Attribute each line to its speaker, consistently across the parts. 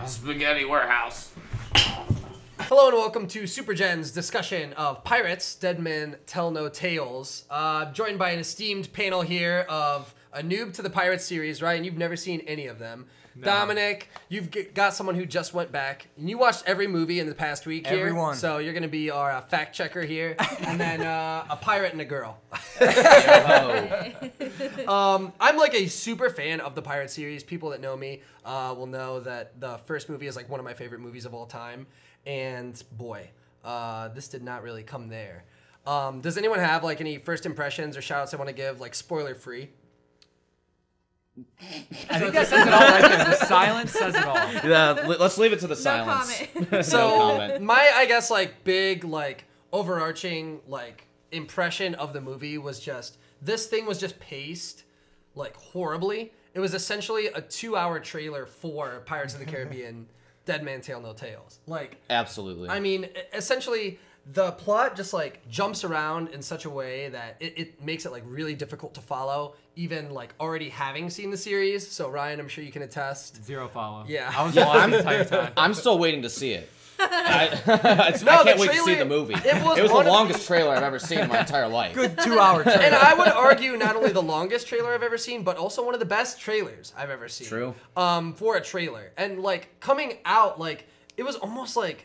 Speaker 1: Spaghetti Warehouse.
Speaker 2: Hello and welcome to Supergen's discussion of Pirates, Dead Men Tell No Tales. Joined by an esteemed panel here of a noob to the Pirates series, Ryan, you've never seen any of them. No. Dominic, you've got someone who just went back. And you watched every movie in the past week here.
Speaker 3: Everyone.
Speaker 2: So you're going to be our fact checker here. And then a pirate and a girl. I'm like a super fan of the Pirate series. People that know me will know that the first movie is like one of my favorite movies of all time. And boy, this did not really come there. Does anyone have like any first impressions or shout outs they want to give, like spoiler free?
Speaker 3: I think that says it all right there. The silence says it all.
Speaker 1: Yeah, let's leave it to the silence.
Speaker 4: Comment.
Speaker 2: So
Speaker 1: No comment.
Speaker 2: my, I guess, like big, like overarching, like impression of the movie was just this thing was just paced like horribly. It was essentially a 2-hour trailer for Pirates of the Caribbean, Dead Man Tell No Tales. Like,
Speaker 1: Absolutely.
Speaker 2: I mean, essentially, the plot just like jumps around in such a way that it makes it like really difficult to follow, even like already having seen the series. So Ryan, I'm sure you can attest.
Speaker 3: Zero follow.
Speaker 2: Yeah.
Speaker 3: I was watching the entire time.
Speaker 1: I'm still waiting to see it. I can't wait to see the movie. It was the longest trailer I've ever seen in my entire life.
Speaker 3: Good 2-hour trailer.
Speaker 2: And I would argue not only the longest trailer I've ever seen, but also one of the best trailers I've ever seen.
Speaker 1: True.
Speaker 2: For a trailer. And like coming out, like it was almost like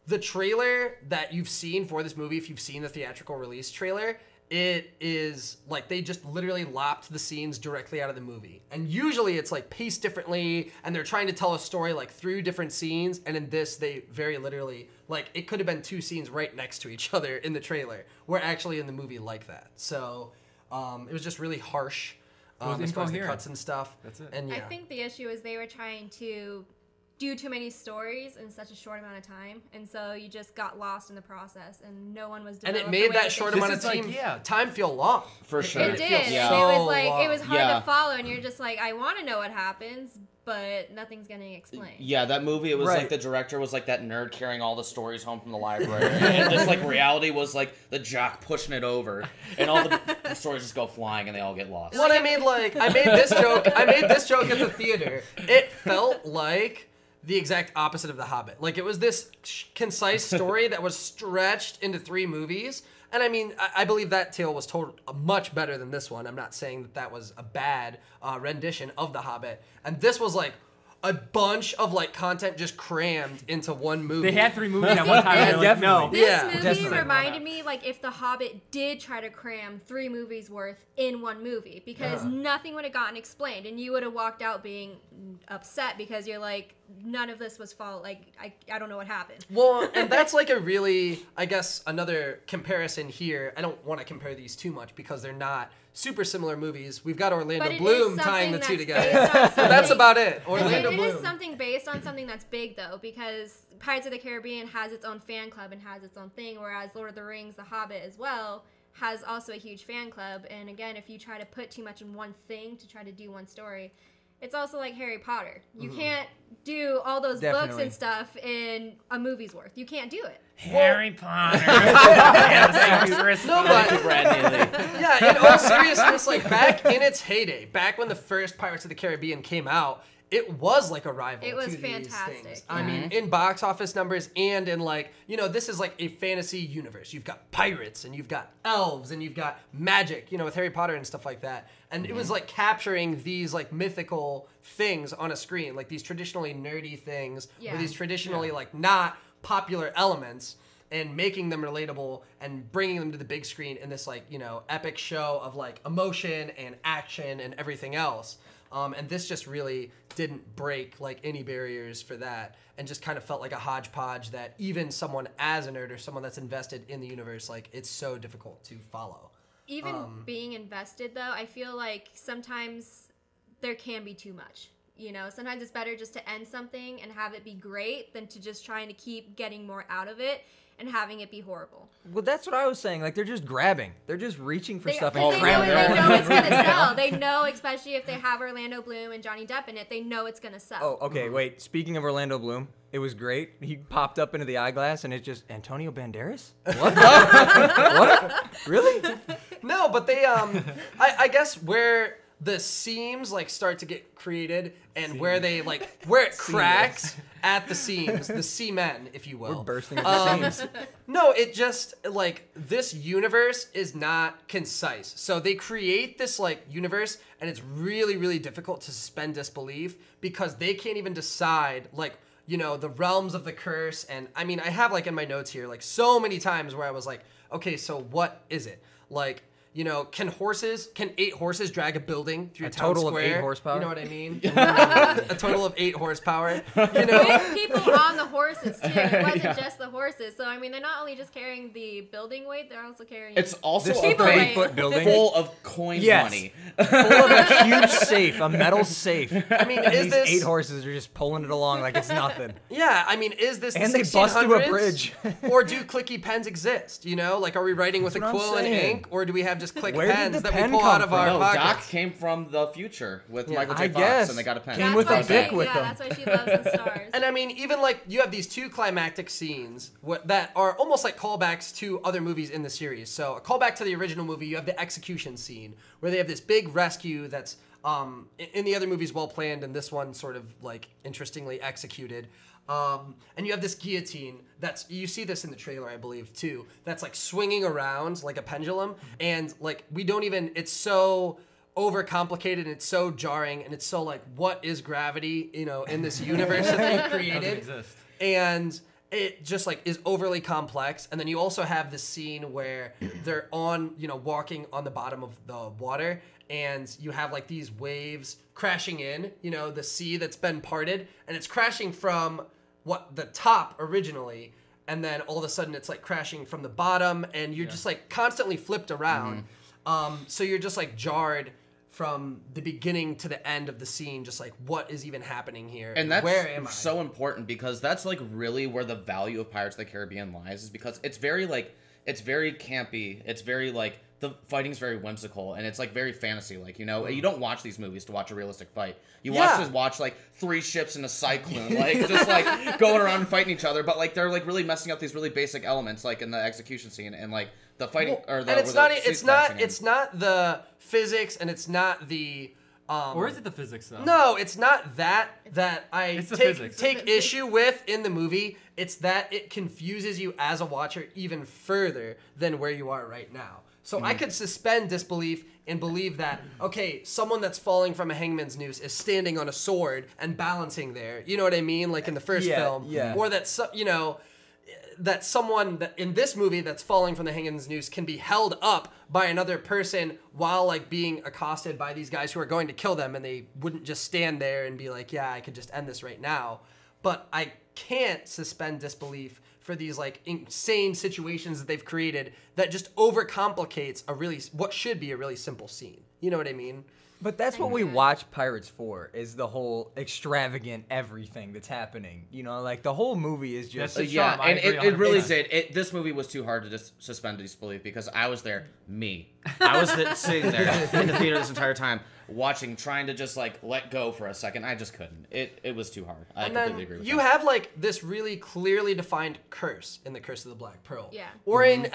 Speaker 2: the trailer that you've seen for this movie, if you've seen the theatrical release trailer, it is like they just literally lopped the scenes directly out of the movie. And usually it's like paced differently and they're trying to tell a story like through different scenes. And in this, they very literally, like it could have been 2 scenes right next to each other in the trailer. We're actually in the movie like that. So it was just really harsh as far as the cuts and stuff.
Speaker 3: That's it.
Speaker 2: And yeah.
Speaker 4: I think the issue is they were trying to do too many stories in such a short amount of time, and so you just got lost in the process, and no one was.
Speaker 2: And it
Speaker 4: developed
Speaker 2: made
Speaker 4: the way
Speaker 2: that
Speaker 4: they
Speaker 2: short
Speaker 4: should.
Speaker 2: amount of time feel long.
Speaker 1: For sure.
Speaker 4: It did.
Speaker 2: feels
Speaker 4: And
Speaker 2: so
Speaker 4: it was like
Speaker 2: long.
Speaker 4: it was hard
Speaker 1: Yeah.
Speaker 4: to follow, and you're just like, I want to know what happens, but nothing's getting explained.
Speaker 1: Yeah, that movie, it was
Speaker 3: Right.
Speaker 1: like the director was like that nerd carrying all the stories home from the library. And this like reality was like the jock pushing it over. And all the stories just go flying and they all get lost.
Speaker 2: What I mean, like, I made this joke at the theater. It felt like the exact opposite of The Hobbit. Like, it was this concise story that was stretched into 3 movies. And I mean, I believe that tale was told much better than this one. I'm not saying that that was a bad rendition of The Hobbit. And this was like a bunch of like content just crammed into one movie.
Speaker 3: They had 3 movies at one time. and they're like, no.
Speaker 4: This
Speaker 2: Yeah,
Speaker 4: movie
Speaker 3: definitely.
Speaker 4: reminded me like if The Hobbit did try to cram 3 movies worth in one movie, because nothing would have gotten explained, and you would have walked out being upset because you're like, none of this was followed. Like I don't know what happened.
Speaker 2: Well, and that's like a really, I guess, another comparison here. I don't want to compare these too much because they're not super similar movies. We've got Orlando
Speaker 4: But it
Speaker 2: Bloom
Speaker 4: is
Speaker 2: tying the 2
Speaker 4: something
Speaker 2: together.
Speaker 4: that's based on
Speaker 2: So that's
Speaker 4: something-
Speaker 2: about it.
Speaker 4: It
Speaker 2: Orlando
Speaker 4: is
Speaker 2: Bloom.
Speaker 4: something based on something that's big, though, because Pirates of the Caribbean has its own fan club and has its own thing, whereas Lord of the Rings, The Hobbit as well, has also a huge fan club. And again, if you try to put too much in one thing to try to do one story, it's also like Harry Potter. You can't do all those books
Speaker 3: Definitely.
Speaker 4: and stuff in a movie's worth. You can't do it.
Speaker 3: Harry Potter.
Speaker 2: No, but
Speaker 1: Brad Neely.
Speaker 2: yeah, in all seriousness, like back in its heyday, back when the first Pirates of the Caribbean came out, it was like a rival
Speaker 4: It was
Speaker 2: to these
Speaker 4: fantastic,
Speaker 2: things.
Speaker 4: yeah.
Speaker 2: I mean, in box office numbers and in like, you know, this is like a fantasy universe. You've got pirates and you've got elves and you've got magic, you know, with Harry Potter and stuff like that. And it was like capturing these like mythical things on a screen, like these traditionally nerdy things
Speaker 4: Yeah.
Speaker 2: or these traditionally like not popular elements, and making them relatable and bringing them to the big screen in this like, you know, epic show of like emotion and action and everything else. And this just really didn't break like any barriers for that, and just kind of felt like a hodgepodge that even someone as a nerd or someone that's invested in the universe, like it's so difficult to follow.
Speaker 4: Even being invested, though, I feel like sometimes there can be too much. You know, sometimes it's better just to end something and have it be great than to just trying to keep getting more out of it and having it be horrible.
Speaker 5: Well, that's what I was saying. Like, they're just grabbing. They're just reaching for stuff
Speaker 4: They
Speaker 5: and
Speaker 4: know,
Speaker 5: cramming
Speaker 4: they
Speaker 5: it
Speaker 4: know
Speaker 5: all.
Speaker 4: it's going to sell. They know, especially if they have Orlando Bloom and Johnny Depp in it, they know it's going to sell.
Speaker 5: Oh, okay, wait. Speaking of Orlando Bloom, it was great. He popped up into the eyeglass, and it's just, Antonio Banderas? What? What? Really?
Speaker 2: No, but they, I guess where the seams like start to get created, and where it cracks at the seams, the seamen, if you will.
Speaker 5: We're bursting at the seams.
Speaker 2: No, it just like this universe is not concise. So they create this like universe, and it's really, really difficult to suspend disbelief because they can't even decide like, you know, the realms of the curse. And I mean, I have like in my notes here like so many times where I was like, okay, so what is it? Like, you know, can 8 horses drag a building through
Speaker 5: A
Speaker 2: town
Speaker 5: total of
Speaker 2: square?
Speaker 5: 8 horsepower?
Speaker 2: You know what I mean? A total of 8 horsepower. You know?
Speaker 4: With people on the horses too. It wasn't just the horses. So I mean, they're not only just carrying the building weight; they're also carrying.
Speaker 1: It's also
Speaker 5: This
Speaker 1: a
Speaker 4: people
Speaker 1: big
Speaker 4: weight.
Speaker 5: 8-foot building.
Speaker 1: full of coin
Speaker 5: Yes.
Speaker 1: money.
Speaker 5: Full of a huge safe, a metal safe.
Speaker 2: I mean,
Speaker 5: And
Speaker 2: is
Speaker 5: these
Speaker 2: this
Speaker 5: 8 horses are just pulling it along like it's nothing.
Speaker 2: Yeah, I mean, is this
Speaker 5: And
Speaker 2: the
Speaker 5: they bust through a
Speaker 2: 1600s?
Speaker 5: bridge.
Speaker 2: Or do clicky pens exist? You know, like are we writing with a
Speaker 5: That's what I'm
Speaker 2: quill and
Speaker 5: saying.
Speaker 2: ink, or do we have just click
Speaker 5: Where did
Speaker 2: pens
Speaker 5: the
Speaker 2: that we
Speaker 5: pen
Speaker 2: pull
Speaker 5: come
Speaker 2: out of
Speaker 5: from?
Speaker 2: our
Speaker 1: No, Doc
Speaker 2: pockets?
Speaker 1: came from the future with
Speaker 2: Yeah,
Speaker 1: Michael J.
Speaker 5: I
Speaker 1: Fox,
Speaker 5: guess.
Speaker 1: and they got a pen.
Speaker 5: Came
Speaker 4: That's
Speaker 5: with
Speaker 4: why
Speaker 5: a
Speaker 4: she,
Speaker 5: bic with
Speaker 4: yeah,
Speaker 5: them.
Speaker 4: that's why she loves the stars.
Speaker 2: And I mean, even like you have these 2 climactic scenes that are almost like callbacks to other movies in the series. So a callback to the original movie, you have the execution scene where they have this big rescue that's in the other movies well planned, and this one sort of like interestingly executed. And you have this guillotine you see this in the trailer, I believe, too, that's like swinging around like a pendulum. And like, it's so overcomplicated and it's so jarring and it's so like, what is gravity, you know, in this universe that they
Speaker 3: Doesn't
Speaker 2: created?
Speaker 3: exist.
Speaker 2: And it just like is overly complex. And then you also have this scene where they're walking on the bottom of the water, and you have like these waves crashing in, you know, the sea that's been parted, and it's crashing from the top originally, and then all of a sudden it's like crashing from the bottom, and you're just like constantly flipped around. So you're just like jarred from the beginning to the end of the scene, just like what is even happening here?
Speaker 1: And that's
Speaker 2: where am I?
Speaker 1: so important because that's like really where the value of Pirates of the Caribbean lies, is because it's very campy. It's very like the fighting's very whimsical, and it's like very fantasy like, you know. You don't watch these movies to watch a realistic fight. You watch like 3 ships in a cyclone like just like going around and fighting each other, but like they're like really messing up these really basic elements like in the execution scene and like the fighting or the
Speaker 2: and it's
Speaker 1: where
Speaker 2: not
Speaker 1: the
Speaker 2: it's
Speaker 1: sea
Speaker 2: not
Speaker 1: crashing in.
Speaker 2: it's not the physics, and it's not the
Speaker 3: Or is it the physics though?
Speaker 2: no, it's not that I
Speaker 3: It's the
Speaker 2: take
Speaker 3: physics.
Speaker 2: take issue with in the movie. It's that it confuses you as a watcher even further than where you are right now. So I could suspend disbelief and believe that, okay, someone that's falling from a hangman's noose is standing on a sword and balancing there. You know what I mean? Like in the first film.
Speaker 5: yeah.
Speaker 2: Or that, that someone that in this movie that's falling from the hangman's noose can be held up by another person while like being accosted by these guys who are going to kill them, and they wouldn't just stand there and be like, yeah, I could just end this right now. But I can't suspend disbelief for these like insane situations that they've created that just overcomplicates what should be a really simple scene. You know what I mean?
Speaker 5: But that's what we watch Pirates for, is the whole extravagant everything that's happening. You know, like the whole movie is just...
Speaker 3: That's
Speaker 1: Yeah,
Speaker 3: charm. I
Speaker 1: and
Speaker 3: agree
Speaker 1: it really
Speaker 3: 100%.
Speaker 1: did. This movie was too hard to just suspend disbelief because I was there, I was sitting there in the theater this entire time, watching, trying to just like let go for a second. I just couldn't. It was too hard. I
Speaker 2: And
Speaker 1: completely
Speaker 2: then
Speaker 1: agree with
Speaker 2: you
Speaker 1: that.
Speaker 2: have like this really clearly defined curse in the Curse of the Black Pearl.
Speaker 4: Yeah.
Speaker 2: Or in in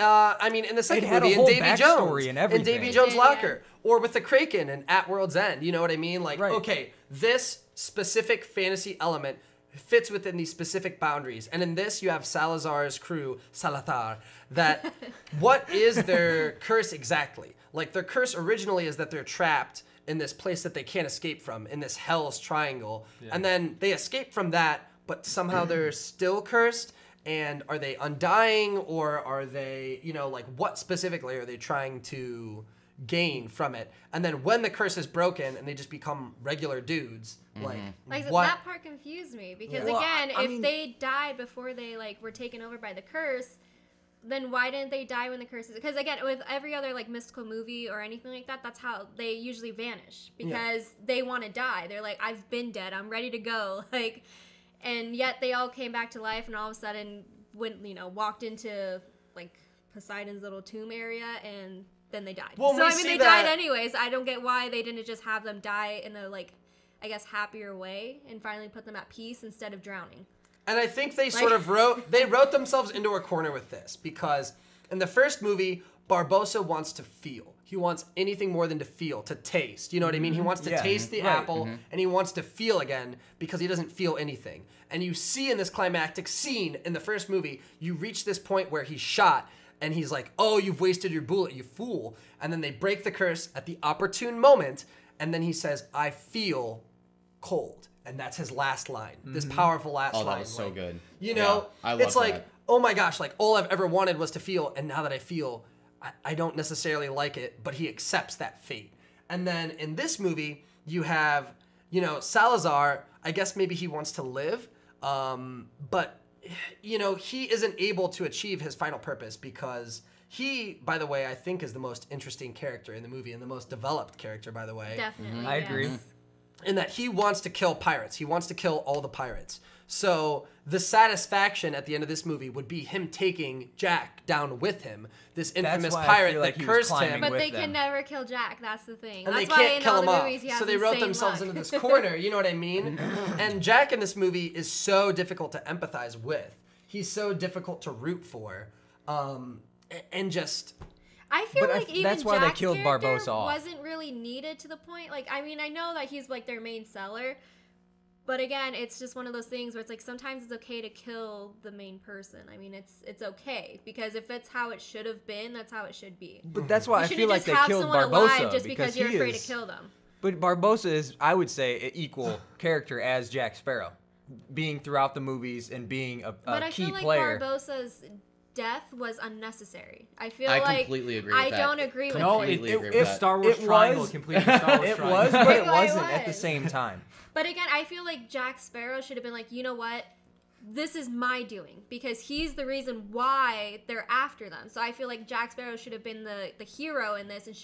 Speaker 2: the second
Speaker 5: had a
Speaker 2: movie in
Speaker 5: whole
Speaker 2: Davy
Speaker 5: backstory
Speaker 2: Jones
Speaker 5: and
Speaker 2: in
Speaker 5: everything.
Speaker 2: Davy Jones'
Speaker 4: Yeah,
Speaker 2: locker, or with the Kraken in At World's End. You know what I mean? Like,
Speaker 5: Right.
Speaker 2: okay, this specific fantasy element fits within these specific boundaries. And in this, you have Salazar's crew, Salazar, that what is their curse exactly? Like, their curse originally is that they're trapped in this place that they can't escape from, in this Hell's Triangle. And then they escape from that, but somehow they're still cursed. And are they undying, or are they, like, what specifically are they trying to gain from it? And then when the curse is broken and they just become regular dudes,
Speaker 4: Like
Speaker 2: what?
Speaker 4: that part confused me because
Speaker 5: Well,
Speaker 4: again,
Speaker 5: I
Speaker 4: if
Speaker 5: mean-
Speaker 4: they died before they like were taken over by the curse, then why didn't they die when the curse is? Because again, with every other like mystical movie or anything like that, that's how they usually vanish because they want to die. They're like, I've been dead, I'm ready to go, like, and yet they all came back to life, and all of a sudden went, walked into like Poseidon's little tomb area, and then they died.
Speaker 2: Well,
Speaker 4: So
Speaker 2: we
Speaker 4: I mean,
Speaker 2: see
Speaker 4: they
Speaker 2: that-
Speaker 4: died anyways. I don't get why they didn't just have them die in a like, I guess, happier way and finally put them at peace instead of drowning.
Speaker 2: And I think they sort of wrote themselves into a corner with this, because in the first movie, Barbossa wants to feel. He wants anything more than to feel, to taste. You know what I mean? He wants to taste the apple, and he wants to feel again because he doesn't feel anything. And you see in this climactic scene in the first movie, you reach this point where he's shot, and he's like, oh, you've wasted your bullet, you fool. And then they break the curse at the opportune moment, and then he says, I feel cold. And that's his last line, this powerful last line.
Speaker 1: Oh, that was so good.
Speaker 2: You know,
Speaker 1: I love
Speaker 2: it's like,
Speaker 1: that.
Speaker 2: oh my gosh, like all I've ever wanted was to feel, and now that I feel, I don't necessarily like it, but he accepts that fate. And then in this movie, you have, you know, Salazar, I guess maybe he wants to live, but, you know, he isn't able to achieve his final purpose because he, by the way, I think is the most interesting character in the movie and the most developed character, by the way.
Speaker 4: Definitely.
Speaker 5: I agree.
Speaker 2: In that he wants to kill pirates. He wants to kill all the pirates. So the satisfaction at the end of this movie would be him taking Jack down with him, this infamous
Speaker 5: why I
Speaker 2: pirate
Speaker 5: feel like
Speaker 2: that
Speaker 5: he was
Speaker 2: cursed
Speaker 5: climbing
Speaker 2: him.
Speaker 4: But
Speaker 5: with
Speaker 4: they
Speaker 5: them.
Speaker 4: can never kill Jack. That's the thing.
Speaker 2: And
Speaker 4: That's
Speaker 2: they
Speaker 4: why
Speaker 2: can't
Speaker 4: in
Speaker 2: kill
Speaker 4: all
Speaker 2: him
Speaker 4: the
Speaker 2: off.
Speaker 4: movies he has
Speaker 2: So they wrote
Speaker 4: insane
Speaker 2: themselves
Speaker 4: luck.
Speaker 2: into this corner, you know what I mean? And Jack in this movie is so difficult to empathize with. He's so difficult to root for. And just...
Speaker 4: I feel
Speaker 5: But
Speaker 4: like even
Speaker 5: that's why they
Speaker 4: Jack's
Speaker 5: killed
Speaker 4: character
Speaker 5: Barbossa off.
Speaker 4: wasn't really needed to the point. Like, I mean, I know that he's like their main seller, but again, it's just one of those things where it's like sometimes it's okay to kill the main person. I mean, it's okay because if it's how it should have been, that's how it should be.
Speaker 5: But that's why
Speaker 4: You
Speaker 5: I
Speaker 4: shouldn't
Speaker 5: feel like
Speaker 4: just
Speaker 5: they
Speaker 4: have
Speaker 5: killed
Speaker 4: someone
Speaker 5: Barbossa
Speaker 4: alive just because you're
Speaker 5: he
Speaker 4: afraid
Speaker 5: is-
Speaker 4: to kill them.
Speaker 5: But Barbossa is, I would say, an equal character as Jack Sparrow, being throughout the movies and being a
Speaker 4: But I
Speaker 5: key
Speaker 4: feel like
Speaker 5: player.
Speaker 4: Barbossa's death was unnecessary. I feel
Speaker 1: I
Speaker 4: like
Speaker 1: completely agree with
Speaker 4: I
Speaker 1: that.
Speaker 4: don't agree with
Speaker 3: No,
Speaker 4: it.
Speaker 1: Completely agree with
Speaker 3: if
Speaker 1: that.
Speaker 3: Star Wars
Speaker 5: It
Speaker 3: Triangle
Speaker 5: was-
Speaker 3: completing Star Wars
Speaker 5: It
Speaker 3: Triangle.
Speaker 5: was, but it
Speaker 4: It
Speaker 5: wasn't at the
Speaker 4: was.
Speaker 5: same time.
Speaker 4: But again, I feel like Jack Sparrow should have been like, you know what? This is my doing because he's the reason why they're after them. So I feel like Jack Sparrow should have been the hero in this and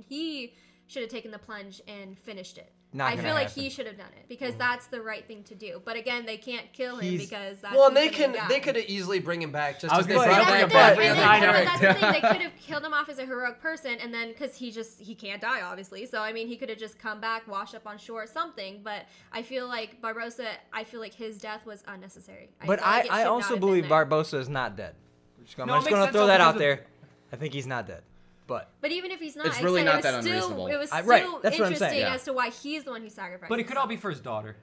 Speaker 4: he should have taken the plunge and finished it.
Speaker 5: Not
Speaker 4: I
Speaker 5: gonna
Speaker 4: feel like
Speaker 5: happen.
Speaker 4: he should have done it because that's the right thing to do. But again, they can't kill him
Speaker 5: He's-
Speaker 4: because that's
Speaker 2: Well, and
Speaker 4: who's gonna die.
Speaker 2: they could easily bring him back just
Speaker 3: I
Speaker 2: as
Speaker 3: was
Speaker 2: they
Speaker 3: gonna say,
Speaker 2: brought
Speaker 3: they'll
Speaker 2: back
Speaker 3: bring him back.
Speaker 2: every
Speaker 4: And
Speaker 2: other
Speaker 3: I know.
Speaker 4: that's the thing. They
Speaker 2: character.
Speaker 4: could have killed him off as a heroic person, and then because he can't die, obviously. So I mean, he could have just come back, washed up on shore, or something. But I feel like Barbossa. I feel like his death was unnecessary.
Speaker 5: But
Speaker 4: feel like it should
Speaker 5: I
Speaker 4: not
Speaker 5: also
Speaker 4: have been
Speaker 5: believe
Speaker 4: there.
Speaker 5: Barbossa is not dead. I'm just
Speaker 3: No, it
Speaker 5: gonna
Speaker 3: makes sense
Speaker 5: throw
Speaker 3: though
Speaker 5: that
Speaker 3: because
Speaker 5: out
Speaker 3: of-
Speaker 5: there. I think he's not dead. But
Speaker 4: But even if he's not,
Speaker 1: It's
Speaker 4: I
Speaker 1: really
Speaker 4: said
Speaker 1: not
Speaker 4: it was
Speaker 1: that
Speaker 4: still,
Speaker 1: unreasonable.
Speaker 4: It was still
Speaker 5: Right, that's what I'm
Speaker 4: interesting
Speaker 5: saying.
Speaker 1: Yeah.
Speaker 4: as to why he's the one who sacrificed.
Speaker 3: But it could all be
Speaker 4: himself.
Speaker 3: for his daughter.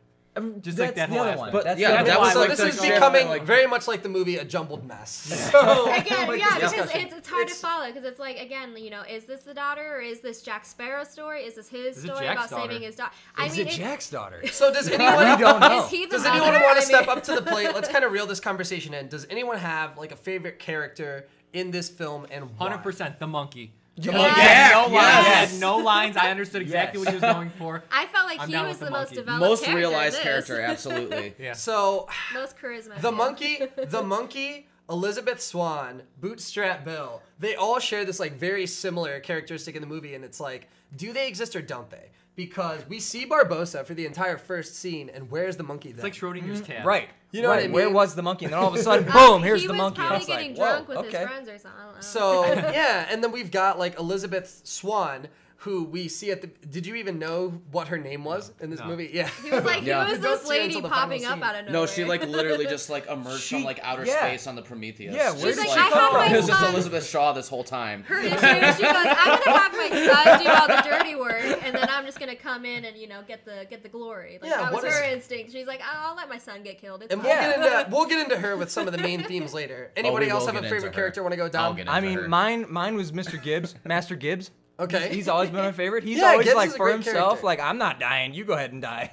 Speaker 3: Just
Speaker 5: that's
Speaker 3: like that
Speaker 5: the
Speaker 3: whole
Speaker 5: other
Speaker 3: aspect.
Speaker 5: one.
Speaker 1: But
Speaker 5: That's
Speaker 1: yeah,
Speaker 5: the
Speaker 1: that
Speaker 5: other
Speaker 1: was
Speaker 2: So
Speaker 1: like
Speaker 2: this
Speaker 1: the
Speaker 2: is
Speaker 1: shift,
Speaker 2: becoming
Speaker 1: like-
Speaker 2: very much like the movie A Jumbled Mess. So,
Speaker 4: Again,
Speaker 2: like
Speaker 4: yeah,
Speaker 2: this
Speaker 4: because
Speaker 2: discussion.
Speaker 4: it's hard to follow because it's like again, you know, is this the daughter or is this Jack Sparrow's story? Is this his
Speaker 3: Is it
Speaker 4: story
Speaker 3: Jack's
Speaker 4: about saving
Speaker 3: daughter?
Speaker 4: his daughter?
Speaker 5: Is it Jack's daughter?
Speaker 2: So does
Speaker 5: We
Speaker 2: anyone
Speaker 5: don't know.
Speaker 4: Is he the
Speaker 2: Does
Speaker 4: mother?
Speaker 2: anyone want
Speaker 4: I
Speaker 2: to step
Speaker 4: mean-
Speaker 2: up to the plate? Let's kind of reel this conversation in. Does anyone have like a favorite character in this film and why?
Speaker 3: 100% the monkey.
Speaker 4: Yeah.
Speaker 3: He had no lines.
Speaker 5: Yes.
Speaker 3: He had no lines. I understood exactly what he was going for.
Speaker 4: I felt like
Speaker 3: I'm
Speaker 4: he
Speaker 3: down
Speaker 4: was
Speaker 3: with
Speaker 4: the
Speaker 3: the
Speaker 4: most
Speaker 3: monkey.
Speaker 4: developed
Speaker 1: Most
Speaker 4: character
Speaker 1: realized
Speaker 4: in this.
Speaker 1: character, absolutely.
Speaker 3: Yeah.
Speaker 2: So
Speaker 4: Most charisma.
Speaker 2: the
Speaker 4: yeah.
Speaker 2: monkey, Elizabeth Swann, Bootstrap Bill, they all share this like very similar characteristic in the movie, and it's like, do they exist or don't they? Because we see Barbossa for the entire first scene, and where's the monkey then?
Speaker 3: It's like Schrodinger's cat.
Speaker 5: Right.
Speaker 2: You know
Speaker 5: right.
Speaker 2: what I mean?
Speaker 5: Where was the monkey? And then all of a sudden, boom! Here's
Speaker 4: he
Speaker 5: the
Speaker 4: was
Speaker 5: monkey.
Speaker 4: probably
Speaker 5: It's like,
Speaker 4: getting
Speaker 5: whoa,
Speaker 4: drunk with
Speaker 5: okay.
Speaker 4: his friends or something. I don't know.
Speaker 2: So yeah, and then we've got like Elizabeth Swann, who we see at the. Did you even know what her name was in this
Speaker 3: No.
Speaker 2: movie? Yeah.
Speaker 4: he was like,
Speaker 1: Yeah.
Speaker 4: who is
Speaker 2: You don't
Speaker 4: this
Speaker 2: see it
Speaker 4: lady
Speaker 2: until the final
Speaker 4: popping up
Speaker 2: scene.
Speaker 4: out of nowhere?
Speaker 1: No, she like literally just like emerged
Speaker 5: She-
Speaker 1: from like outer
Speaker 5: yeah.
Speaker 1: space on the Prometheus.
Speaker 5: Yeah, where
Speaker 1: Just
Speaker 5: did
Speaker 4: She's
Speaker 5: she
Speaker 4: like, I
Speaker 5: come
Speaker 4: have
Speaker 5: from?
Speaker 4: my
Speaker 1: It was just
Speaker 4: son.
Speaker 1: Elizabeth Shaw this whole time.
Speaker 4: Her issue, she goes, I'm gonna have my son do all the dirty work, and then I'm just gonna come in and get the glory. Like
Speaker 2: Yeah,
Speaker 4: that was
Speaker 2: what
Speaker 4: her
Speaker 2: is-
Speaker 4: instinct. She's like, I'll let my son get killed. It's
Speaker 2: And
Speaker 4: fine.
Speaker 2: we'll get into her with some of the main themes later. Anybody
Speaker 1: we
Speaker 2: else
Speaker 1: will
Speaker 2: have a
Speaker 1: get
Speaker 2: favorite
Speaker 1: into her.
Speaker 2: character want to go
Speaker 1: I'll
Speaker 2: down?
Speaker 1: get
Speaker 5: I
Speaker 1: into
Speaker 5: mean,
Speaker 1: her.
Speaker 5: mine was Mr. Gibbs, Master Gibbs.
Speaker 2: Okay.
Speaker 5: He's always been my favorite. He's
Speaker 2: Yeah,
Speaker 5: always
Speaker 2: Gibbs
Speaker 5: like
Speaker 2: is a
Speaker 5: for
Speaker 2: great
Speaker 5: himself,
Speaker 2: character.
Speaker 5: like I'm not dying. You go ahead and die.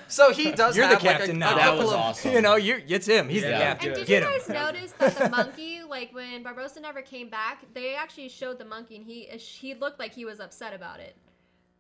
Speaker 2: So he does
Speaker 5: You're the
Speaker 2: have like
Speaker 5: captain
Speaker 2: a
Speaker 5: now.
Speaker 1: That
Speaker 2: couple
Speaker 1: was
Speaker 2: of
Speaker 1: awesome.
Speaker 5: you know, it's him. He's the
Speaker 1: Yeah.
Speaker 5: captain.
Speaker 4: And did
Speaker 5: Get
Speaker 4: you
Speaker 5: him.
Speaker 4: guys notice that the monkey, like when Barbossa never came back, they actually showed the monkey, and he looked like he was upset about it.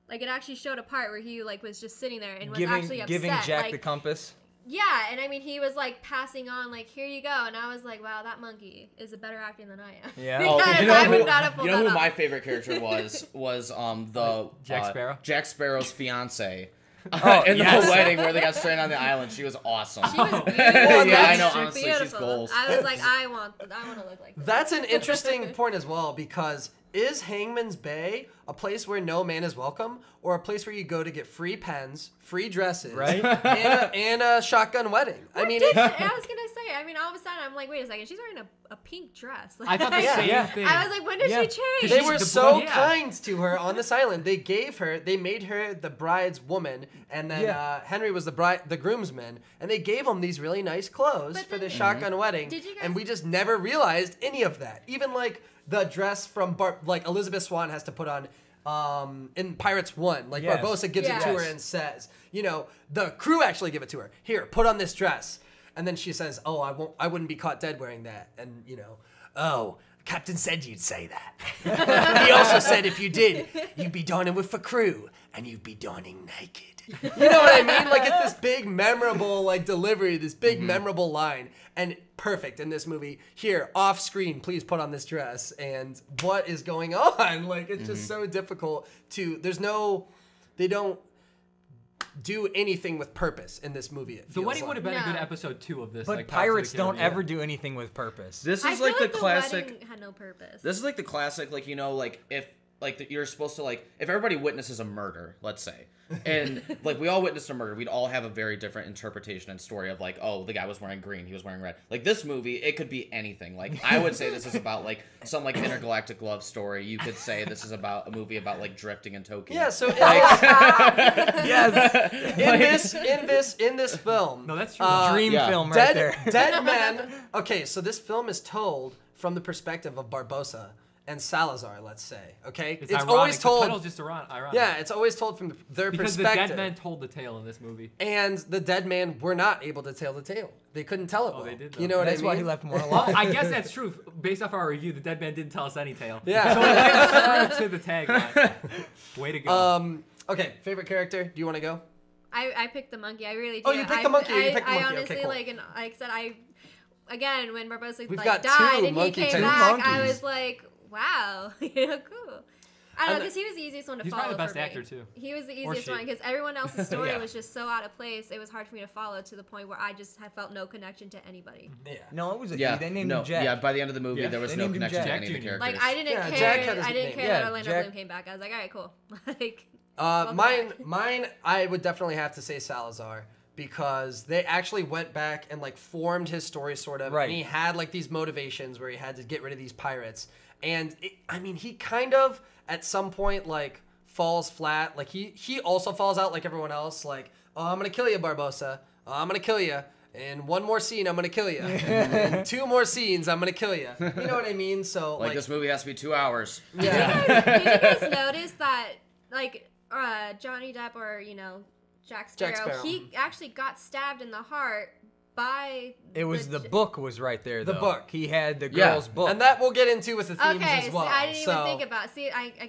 Speaker 4: Like it actually showed a part where he like was just sitting there and was actually upset.
Speaker 5: Giving Jack
Speaker 4: like,
Speaker 5: the compass.
Speaker 4: yeah, and I mean he was like passing on like here you go, and I was like, wow, that monkey is a better actor than I am.
Speaker 5: Yeah.
Speaker 1: Oh,
Speaker 4: Because
Speaker 1: you know
Speaker 4: I would
Speaker 1: who,
Speaker 4: not have pulled
Speaker 1: you know
Speaker 4: that
Speaker 1: who
Speaker 4: off.
Speaker 1: my favorite character was the
Speaker 3: Jack Sparrow?
Speaker 1: Jack Sparrow's fiance.
Speaker 5: Oh,
Speaker 1: in the
Speaker 5: yes.
Speaker 1: wedding where they got stranded on the island. She was awesome.
Speaker 4: She was beautiful.
Speaker 1: Yeah, I
Speaker 2: that's
Speaker 1: know. Honestly, she's
Speaker 4: beautiful.
Speaker 1: goals.
Speaker 4: I was like, I want to look like this.
Speaker 2: That's an interesting point as well, because is Hangman's Bay a place where no man is welcome, or a place where you go to get free pens, free dresses,
Speaker 5: Right.
Speaker 2: and a shotgun wedding? I mean,
Speaker 4: I was gonna say, okay. I mean, all of a sudden, I'm like, wait a second, she's wearing a pink dress.
Speaker 3: I thought the
Speaker 2: Yeah.
Speaker 3: same
Speaker 5: Yeah.
Speaker 3: thing.
Speaker 4: I was like, when did
Speaker 5: Yeah.
Speaker 4: she change?
Speaker 2: They were
Speaker 3: the
Speaker 2: so
Speaker 3: yeah.
Speaker 2: kind to her on this island. They made her the bride's woman, and then
Speaker 5: Yeah.
Speaker 2: Henry was the groomsman, and they gave him these really nice clothes
Speaker 4: But
Speaker 2: for the
Speaker 4: then-
Speaker 2: shotgun wedding.
Speaker 4: Did you guys-
Speaker 2: And we just never realized any of that. Even like the dress from like Elizabeth Swann has to put on. In Pirates 1, like
Speaker 5: Yes.
Speaker 2: Barbossa gives it to her
Speaker 5: Yes.
Speaker 2: and says, you know, the crew actually give it to her. Here, put on this dress. And then she says, "Oh, I wouldn't be caught dead wearing that." And you know, "Oh, Captain said you'd say that." He also said if you did, you'd be donning with the crew and you'd be donning naked. You know what I mean? Like it's this big memorable like delivery, this big memorable line, and perfect in this movie. Here, off screen, please put on this dress. And what is going on? Like it's just so difficult to. They don't do anything with purpose in this movie. It
Speaker 3: The
Speaker 2: feels
Speaker 3: wedding
Speaker 2: like.
Speaker 3: would have been a good
Speaker 4: No.
Speaker 3: episode 2 of this.
Speaker 5: But
Speaker 3: like, Pirates of the
Speaker 5: pirates don't
Speaker 3: Caribbean.
Speaker 5: ever do anything with purpose.
Speaker 1: This
Speaker 4: I
Speaker 1: is
Speaker 4: feel
Speaker 1: like the
Speaker 4: the
Speaker 1: classic.
Speaker 4: wedding had no purpose.
Speaker 1: This is like the classic, like, you know, like if like you're supposed to like if everybody witnesses a murder, let's say, and like we all witnessed a murder, we'd all have a very different interpretation and story of like, oh, the guy was wearing green, he was wearing red. Like this movie, it could be anything. Like I would say this is about like some like intergalactic love story. You could say this is about a movie about like drifting in Tokyo.
Speaker 2: Yeah, so
Speaker 5: Yes.
Speaker 2: in this film,
Speaker 3: No, that's true.
Speaker 5: Dream
Speaker 1: yeah.
Speaker 5: film right there.
Speaker 2: Dead men. Okay, so this film is told from the perspective of Barbossa and Salazar. Let's say, okay,
Speaker 3: it's
Speaker 2: it's
Speaker 3: ironic.
Speaker 2: always
Speaker 3: The
Speaker 2: told.
Speaker 3: title's just ironic.
Speaker 2: Yeah, it's always told from their
Speaker 3: because the
Speaker 2: perspective.
Speaker 3: dead men told the tale in this movie.
Speaker 2: And the dead man were not able to tell the tale. They couldn't tell it well.
Speaker 3: they did, though.
Speaker 2: You know what
Speaker 5: That's
Speaker 2: I mean?
Speaker 5: why he left one
Speaker 3: Well,
Speaker 5: alone.
Speaker 3: I guess that's true. Based off our review, the dead man didn't tell us any tale.
Speaker 2: Yeah.
Speaker 3: So it fits to the tagline. Way to go.
Speaker 2: Okay, favorite character? Do you want to go?
Speaker 4: I picked the monkey. I really do.
Speaker 2: Oh, you picked the monkey. You picked the
Speaker 4: I
Speaker 2: monkey.
Speaker 4: honestly
Speaker 2: Okay, cool.
Speaker 4: like, and like I said, again when Barbossa
Speaker 2: We've
Speaker 4: like
Speaker 2: got
Speaker 4: died
Speaker 2: two
Speaker 4: and he
Speaker 2: monkey
Speaker 4: came
Speaker 2: two
Speaker 4: back, I
Speaker 5: monkeys.
Speaker 4: was like, wow, you know, cool. I don't know,
Speaker 2: And
Speaker 4: because he was the easiest one to
Speaker 3: He's
Speaker 4: follow.
Speaker 3: probably the best
Speaker 4: for me.
Speaker 3: actor, too.
Speaker 4: He was the
Speaker 3: Or
Speaker 4: easiest
Speaker 3: she.
Speaker 4: one because everyone else's story
Speaker 5: Yeah.
Speaker 4: was just so out of place. It was hard for me to follow to the point where I just had felt no connection to anybody.
Speaker 2: Yeah.
Speaker 5: No, it was a
Speaker 1: Yeah,
Speaker 5: he. They named
Speaker 1: no,
Speaker 5: him Jack.
Speaker 1: yeah. By the end of the movie,
Speaker 3: Yeah.
Speaker 1: there was
Speaker 5: They
Speaker 1: no
Speaker 5: named him
Speaker 1: connection to
Speaker 5: Jack
Speaker 1: any of the
Speaker 3: Jr.
Speaker 1: characters.
Speaker 4: Like I didn't
Speaker 2: Yeah,
Speaker 4: care.
Speaker 2: Jack had his
Speaker 4: I didn't
Speaker 2: name.
Speaker 4: care
Speaker 5: Yeah,
Speaker 4: that Orlando
Speaker 5: Jack-
Speaker 4: Bloom came back. I was like, all right, cool. Like
Speaker 2: Mine, I would definitely have to say Salazar because they actually went back and like formed his story sort of,
Speaker 5: Right.
Speaker 2: and he had like these motivations where he had to get rid of these pirates, and he kind of at some point like falls flat. Like he also falls out like everyone else. Like, oh, I'm gonna kill you, Barbossa. Oh, I'm gonna kill you. In one more scene, I'm gonna kill you. In 2 more scenes, I'm gonna kill you. You know what I mean? So
Speaker 1: Like this movie has to be 2 hours.
Speaker 2: yeah.
Speaker 4: did you guys notice that like Johnny Depp or Jack Sparrow,
Speaker 2: Sparrow.
Speaker 4: he actually got stabbed in the heart by
Speaker 5: It was the book was right there.
Speaker 2: The
Speaker 5: though.
Speaker 2: book.
Speaker 5: He had the
Speaker 1: Yeah.
Speaker 5: girl's book.
Speaker 2: And that we'll get into with the themes
Speaker 4: Okay,
Speaker 2: as well.
Speaker 4: see, I didn't
Speaker 2: so.
Speaker 4: even think about. See, I'm by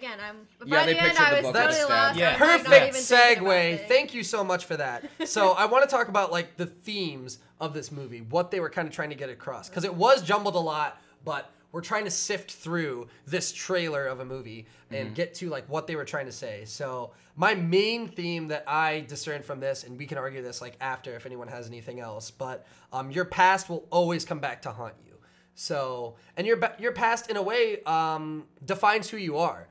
Speaker 1: Yeah, they
Speaker 4: the end
Speaker 1: pictured
Speaker 4: I
Speaker 1: the
Speaker 4: was
Speaker 1: book
Speaker 4: totally
Speaker 1: with
Speaker 4: lost.
Speaker 1: stab.
Speaker 5: Yeah.
Speaker 4: I was, like, not
Speaker 2: Perfect
Speaker 4: even thinking about
Speaker 2: segue.
Speaker 4: it.
Speaker 2: Thank you so much for that. So I want to talk about like the themes of this movie, what they were kind of trying to get across, because it was jumbled a lot, but we're trying to sift through this trailer of a movie and get to like what they were trying to say. So my main theme that I discerned from this, and we can argue this like after if anyone has anything else, but your past will always come back to haunt you. So, and your past in a way defines who you are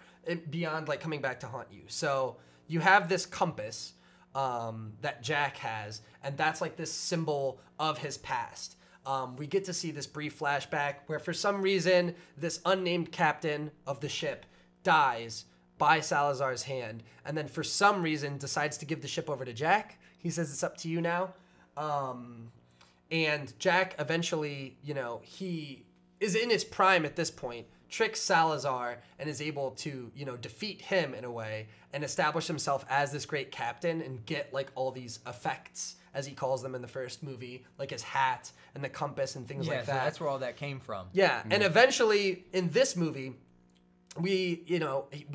Speaker 2: beyond like coming back to haunt you. So you have this compass that Jack has, and that's like this symbol of his past. We get to see this brief flashback where for some reason this unnamed captain of the ship dies by Salazar's hand, and then for some reason decides to give the ship over to Jack. He says it's up to you now. And Jack eventually, he is in his prime at this point, tricks Salazar and is able to, defeat him in a way and establish himself as this great captain and get like all these effects, as he calls them in the first movie, like his hat and the compass and things
Speaker 5: yeah,
Speaker 2: like
Speaker 5: so
Speaker 2: that.
Speaker 5: that's where all that came from.
Speaker 2: Yeah, and eventually in this movie, we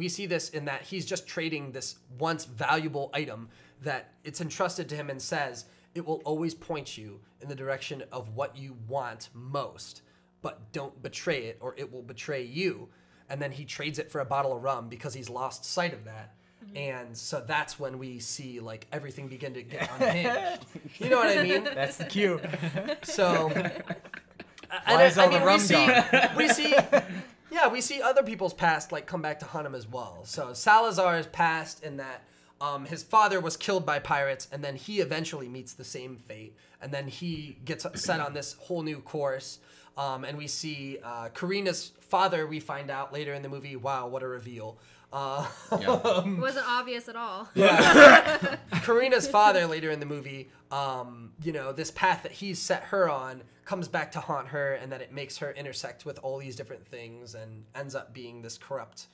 Speaker 2: see this in that he's just trading this once valuable item that it's entrusted to him and says it will always point you in the direction of what you want most, but don't betray it or it will betray you. And then he trades it for a bottle of rum because he's lost sight of that. And so that's when we see like everything begin to get unhinged. You know what I mean?
Speaker 5: That's the cue.
Speaker 2: So,
Speaker 5: Why is all the rum
Speaker 2: we see other people's past like come back to hunt him as well. So Salazar's past in that his father was killed by pirates, and then he eventually meets the same fate, and then he gets set on this whole new course. And we see Karina's father, we find out later in the movie. Wow, what a reveal.
Speaker 4: It wasn't obvious at all.
Speaker 2: Yeah. Karina's father later in the movie, this path that he's set her on comes back to haunt her, and that it makes her intersect with all these different things and ends up being this corrupt,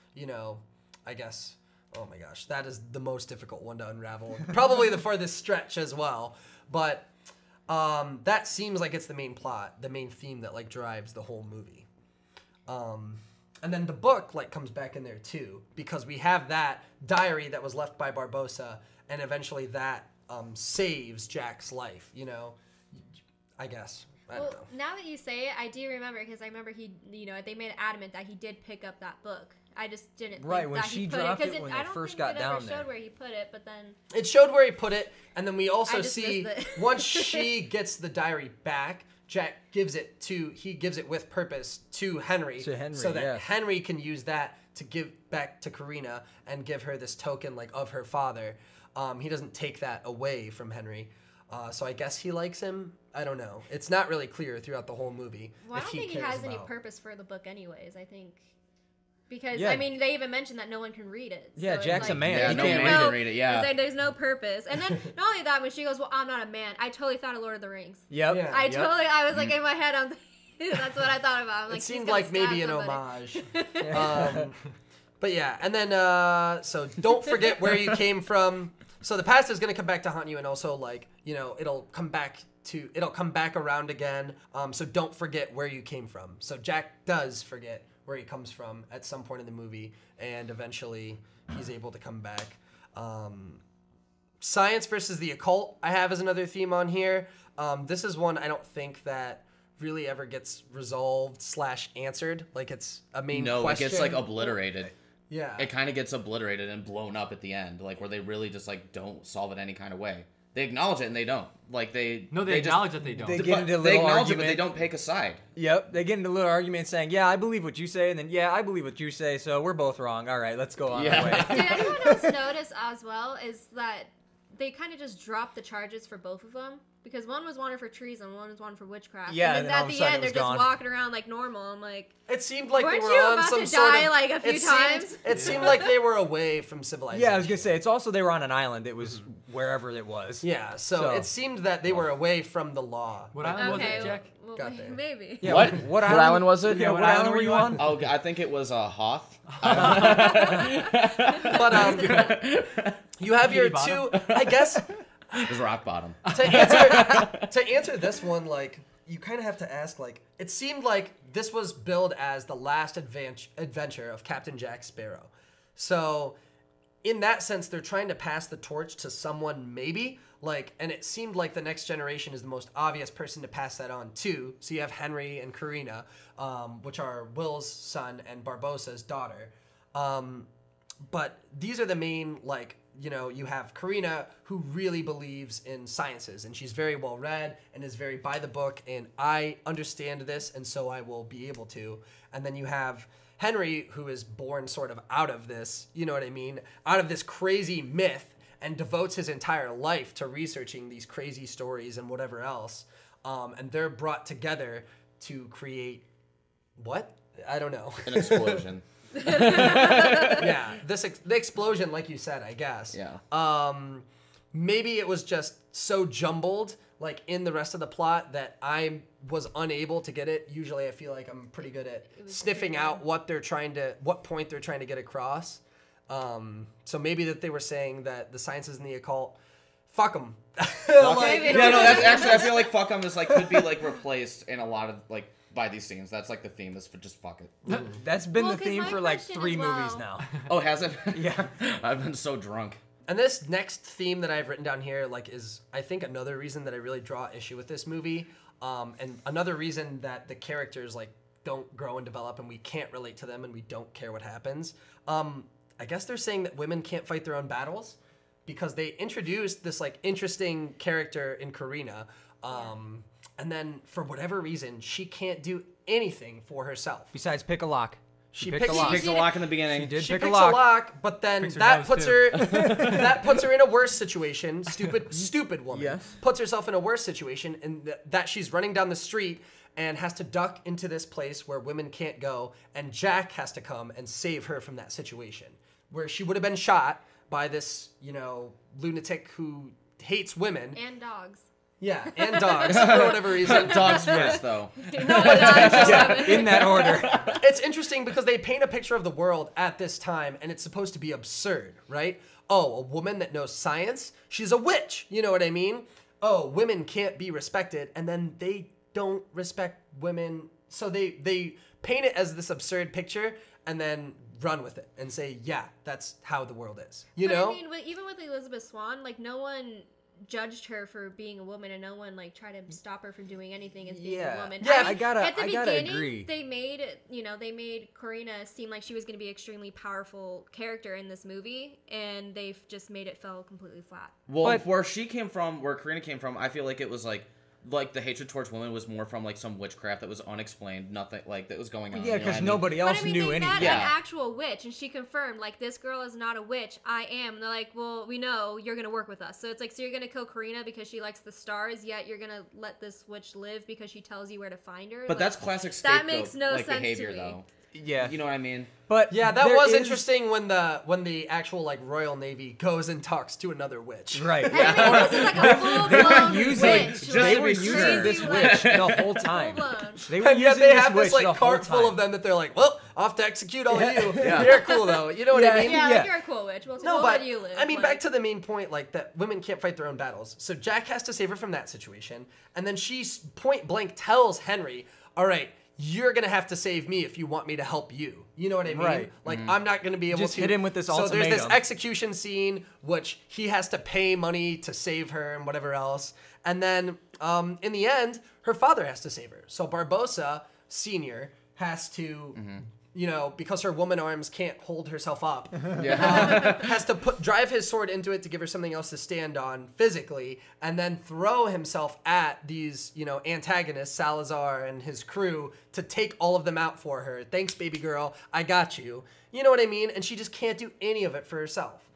Speaker 2: I guess. Oh my gosh, that is the most difficult one to unravel. Probably the farthest stretch as well. But that seems like it's the main plot, the main theme that drives the whole movie. And then the book comes back in there too, because we have that diary that was left by Barbossa, and eventually that saves Jack's life. I guess. I don't know.
Speaker 4: Now that you say it, I do remember, because I remember they made it adamant that he did pick up that book. I just didn't think
Speaker 5: Right, when
Speaker 4: that
Speaker 5: she
Speaker 4: he put
Speaker 5: dropped
Speaker 4: it,
Speaker 5: it when
Speaker 4: I
Speaker 5: they
Speaker 4: don't
Speaker 5: first
Speaker 4: think
Speaker 5: got
Speaker 4: it
Speaker 5: down
Speaker 4: ever
Speaker 5: there.
Speaker 4: showed where he put it, but then
Speaker 2: It showed where he put it, and then we also
Speaker 4: I just
Speaker 2: see
Speaker 4: missed it.
Speaker 2: once she gets the diary back, Jack gives it with purpose to Henry,
Speaker 5: To Henry,
Speaker 2: so that
Speaker 5: yeah.
Speaker 2: Henry can use that to give back to Karina and give her this token of her father. He doesn't take that away from Henry, so I guess he likes him. I don't know. It's not really clear throughout the whole movie.
Speaker 4: well, I
Speaker 2: if
Speaker 4: don't think he
Speaker 2: cares
Speaker 4: has any
Speaker 2: about-
Speaker 4: purpose for the book anyways. I think because
Speaker 5: Yeah.
Speaker 4: they even mentioned that no one can read it.
Speaker 5: Yeah,
Speaker 4: it's
Speaker 5: Jack's a man.
Speaker 1: Yeah,
Speaker 5: He
Speaker 1: no
Speaker 5: can't
Speaker 1: man
Speaker 5: read
Speaker 1: can read it. Yeah.
Speaker 4: It's there's no purpose. And then not only that, when she goes, "Well, I'm not a man," I totally thought of Lord of the Rings.
Speaker 5: Yep.
Speaker 2: Yeah.
Speaker 4: I was in my head, that's what I thought about. I'm like,
Speaker 2: It seemed
Speaker 4: he's gonna
Speaker 2: like maybe an
Speaker 4: stab somebody.
Speaker 2: homage. But yeah, and then so don't forget where you came from. So the past is gonna come back to haunt you, and also it'll come back around again. So don't forget where you came from. So Jack does forget where he comes from at some point in the movie, and eventually he's able to come back. Science versus the occult I have as another theme on here. This is one I don't think that really ever gets resolved / answered. It's a main
Speaker 1: No,
Speaker 2: question.
Speaker 1: it gets obliterated.
Speaker 2: Yeah.
Speaker 1: It kind of gets obliterated and blown up at the end, where they really just don't solve it any kind of way. They acknowledge it and they don't.
Speaker 3: They
Speaker 1: just-
Speaker 3: acknowledge that they don't.
Speaker 5: They
Speaker 1: But
Speaker 5: get into a
Speaker 1: they
Speaker 5: little
Speaker 1: acknowledge it, but
Speaker 5: argument.
Speaker 1: they don't pick a side.
Speaker 5: Yep, they get into a little argument saying, "Yeah, I believe what you say," and then, "Yeah, I believe what you say." So we're both wrong. All right, let's go on
Speaker 1: Yeah.
Speaker 5: our way.
Speaker 4: Did anyone else notice as well is that they kind of just dropped the charges for both of them? Because one was wanted for treason, one was wanted for witchcraft.
Speaker 5: Yeah,
Speaker 4: and
Speaker 5: and
Speaker 4: then
Speaker 5: all
Speaker 4: at
Speaker 5: of a
Speaker 4: the
Speaker 5: sudden
Speaker 4: end,
Speaker 5: it was
Speaker 4: they're just
Speaker 5: gone.
Speaker 4: walking around like normal. I'm like,
Speaker 2: It seemed like
Speaker 4: Weren't
Speaker 2: they were
Speaker 4: you
Speaker 2: on
Speaker 4: about
Speaker 2: some
Speaker 4: to
Speaker 2: sort
Speaker 4: die,
Speaker 2: of,
Speaker 4: like, a few times?
Speaker 2: It seemed like they were away from civilization.
Speaker 5: Yeah, I was gonna say it's also they were on an island. It was wherever it was.
Speaker 2: Yeah, so it seemed that they were away from the law.
Speaker 3: What island was
Speaker 4: okay,
Speaker 3: it, Jack?
Speaker 4: well,
Speaker 2: Got there.
Speaker 4: maybe.
Speaker 5: Yeah,
Speaker 1: What island was it?
Speaker 5: Yeah, what island were you on?
Speaker 1: Oh, I think it was Hoth.
Speaker 2: But you have your
Speaker 3: Bikini
Speaker 2: two.
Speaker 3: Bottom?
Speaker 2: I guess
Speaker 1: It was rock bottom.
Speaker 2: to answer this one, you kind of have to ask, it seemed like this was billed as the last adventure of Captain Jack Sparrow. So, in that sense, they're trying to pass the torch to someone, maybe. And it seemed like the next generation is the most obvious person to pass that on to. So you have Henry and Karina, which are Will's son and Barbossa's daughter. But these are the main, you have Karina, who really believes in sciences, and she's very well read and is very by the book, and I understand this, and so I will be able to. And then you have Henry, who is born sort of out of this, you know what I mean, out of this crazy myth, and devotes his entire life to researching these crazy stories and whatever else. And they're brought together to create what? I don't know.
Speaker 1: An explosion.
Speaker 2: Yeah, the explosion, like you said, I guess.
Speaker 1: Yeah.
Speaker 2: Maybe it was just so jumbled, in the rest of the plot, that I was unable to get it. Usually, I feel like I'm pretty good at sniffing out what point they're trying to get across. So maybe that they were saying that the sciences and the occult, fuck them.
Speaker 4: Maybe.
Speaker 1: Yeah, no, that's actually, I feel like fuck 'em is could be replaced in a lot of by these scenes. That's the theme is for just fuck it.
Speaker 5: That's been
Speaker 4: Well,
Speaker 5: the
Speaker 4: 'cause
Speaker 5: theme
Speaker 4: my
Speaker 5: for
Speaker 4: question
Speaker 5: 3
Speaker 4: as well-
Speaker 5: movies now.
Speaker 1: Oh, has it?
Speaker 5: Yeah.
Speaker 1: I've been so drunk.
Speaker 2: And this next theme that I've written down here, is I think another reason that I really draw issue with this movie, and another reason that the characters don't grow and develop, and we can't relate to them, and we don't care what happens. I guess they're saying that women can't fight their own battles, because they introduced this interesting character in Karina, and then for whatever reason she can't do anything for herself.
Speaker 5: Besides, pick a lock.
Speaker 2: She
Speaker 5: picked a lock.
Speaker 1: Picked a lock in the beginning.
Speaker 5: She did
Speaker 2: She
Speaker 5: pick
Speaker 2: picks
Speaker 5: a lock.
Speaker 2: but then
Speaker 3: Picks her
Speaker 2: that
Speaker 3: nose,
Speaker 2: puts
Speaker 3: too.
Speaker 2: her that puts her in a worse situation. Stupid woman.
Speaker 5: Yes.
Speaker 2: Puts herself in a worse situation in that she's running down the street and has to duck into this place where women can't go, and Jack has to come and save her from that situation where she would have been shot by this, lunatic who hates women.
Speaker 4: And dogs.
Speaker 2: Yeah, and dogs for whatever reason.
Speaker 1: Dogs first, though.
Speaker 4: No, dogs.
Speaker 5: Yeah, in that order.
Speaker 2: It's interesting because they paint a picture of the world at this time, and it's supposed to be absurd, right? Oh, a woman that knows science, she's a witch. You know what I mean? Oh, women can't be respected, and then they don't respect women. So they paint it as this absurd picture, and then run with it and say, yeah, that's how the world is. You
Speaker 4: But
Speaker 2: know?
Speaker 4: I mean, even with Elizabeth Swann, like no one judged her for being a woman, and no one like tried to stop her from doing anything as being
Speaker 5: Yeah.
Speaker 4: a woman.
Speaker 2: Yeah,
Speaker 5: I gotta
Speaker 4: beginning,
Speaker 5: agree.
Speaker 4: They made Karina seem like she was going to be an extremely powerful character in this movie, and they've just made it fell completely flat.
Speaker 1: Well,
Speaker 5: But-
Speaker 1: where Karina came from, I feel like it was like the hatred towards women was more from like some witchcraft that was unexplained, nothing like that was going on.
Speaker 5: Yeah,
Speaker 1: you know what
Speaker 5: because
Speaker 1: I mean?
Speaker 5: nobody else
Speaker 4: But I mean,
Speaker 5: knew
Speaker 4: they
Speaker 5: anything.
Speaker 4: met
Speaker 1: Yeah.
Speaker 4: an actual witch, and she confirmed, like, this girl is not a witch. I am. And they're like, well, we know you're gonna work with us. So it's like, so you're gonna kill Karina because she likes the stars, yet you're gonna let this witch live because she tells you where to find her.
Speaker 1: But
Speaker 4: Like,
Speaker 1: that's classic
Speaker 4: that
Speaker 1: scapegoat
Speaker 4: makes no
Speaker 1: like
Speaker 4: sense to
Speaker 1: behavior,
Speaker 4: me.
Speaker 1: though.
Speaker 5: Yeah.
Speaker 1: You know what I mean?
Speaker 5: But
Speaker 2: Yeah, that
Speaker 5: there
Speaker 2: was
Speaker 5: is-
Speaker 2: interesting when the actual like Royal Navy goes and talks to another witch.
Speaker 5: Right.
Speaker 4: I mean, this is like a full
Speaker 5: They were
Speaker 4: blown
Speaker 5: using
Speaker 4: witch.
Speaker 1: just
Speaker 5: they
Speaker 1: to
Speaker 5: were
Speaker 1: be
Speaker 5: using
Speaker 1: sure.
Speaker 5: this witch the whole time.
Speaker 4: Full-blown.
Speaker 5: They were
Speaker 2: And yet
Speaker 5: using
Speaker 2: they
Speaker 5: this
Speaker 2: have
Speaker 5: witch
Speaker 2: this
Speaker 5: the
Speaker 2: like
Speaker 5: whole
Speaker 2: cart full
Speaker 5: time.
Speaker 2: of them that they're like, well, off to execute all of you.
Speaker 1: Yeah.
Speaker 2: You're cool though. You know what
Speaker 5: Yeah,
Speaker 2: I mean?
Speaker 4: Yeah,
Speaker 5: Yeah.
Speaker 4: like you're a cool witch. We'll let you live.
Speaker 2: I mean,
Speaker 4: like,
Speaker 2: back to the main point, like that women can't fight their own battles. So Jack has to save her from that situation, and then she point blank tells Henry, "All right, you're gonna have to save me if you want me to help you." You know what I mean?
Speaker 5: Right.
Speaker 2: Like I'm not gonna be able
Speaker 5: Just
Speaker 2: to
Speaker 5: hit him with this
Speaker 2: So there's this
Speaker 5: ultimatum.
Speaker 2: execution scene, which he has to pay money to save her and whatever else, and then in the end, her father has to save her. So Barbosa Senior has to. Because her woman arms can't hold herself up, has to drive his sword into it to give her something else to stand on physically, and then throw himself at these, antagonists, Salazar and his crew, to take all of them out for her. Thanks, baby girl. I got you. You know what I mean? And she just can't do any of it for herself.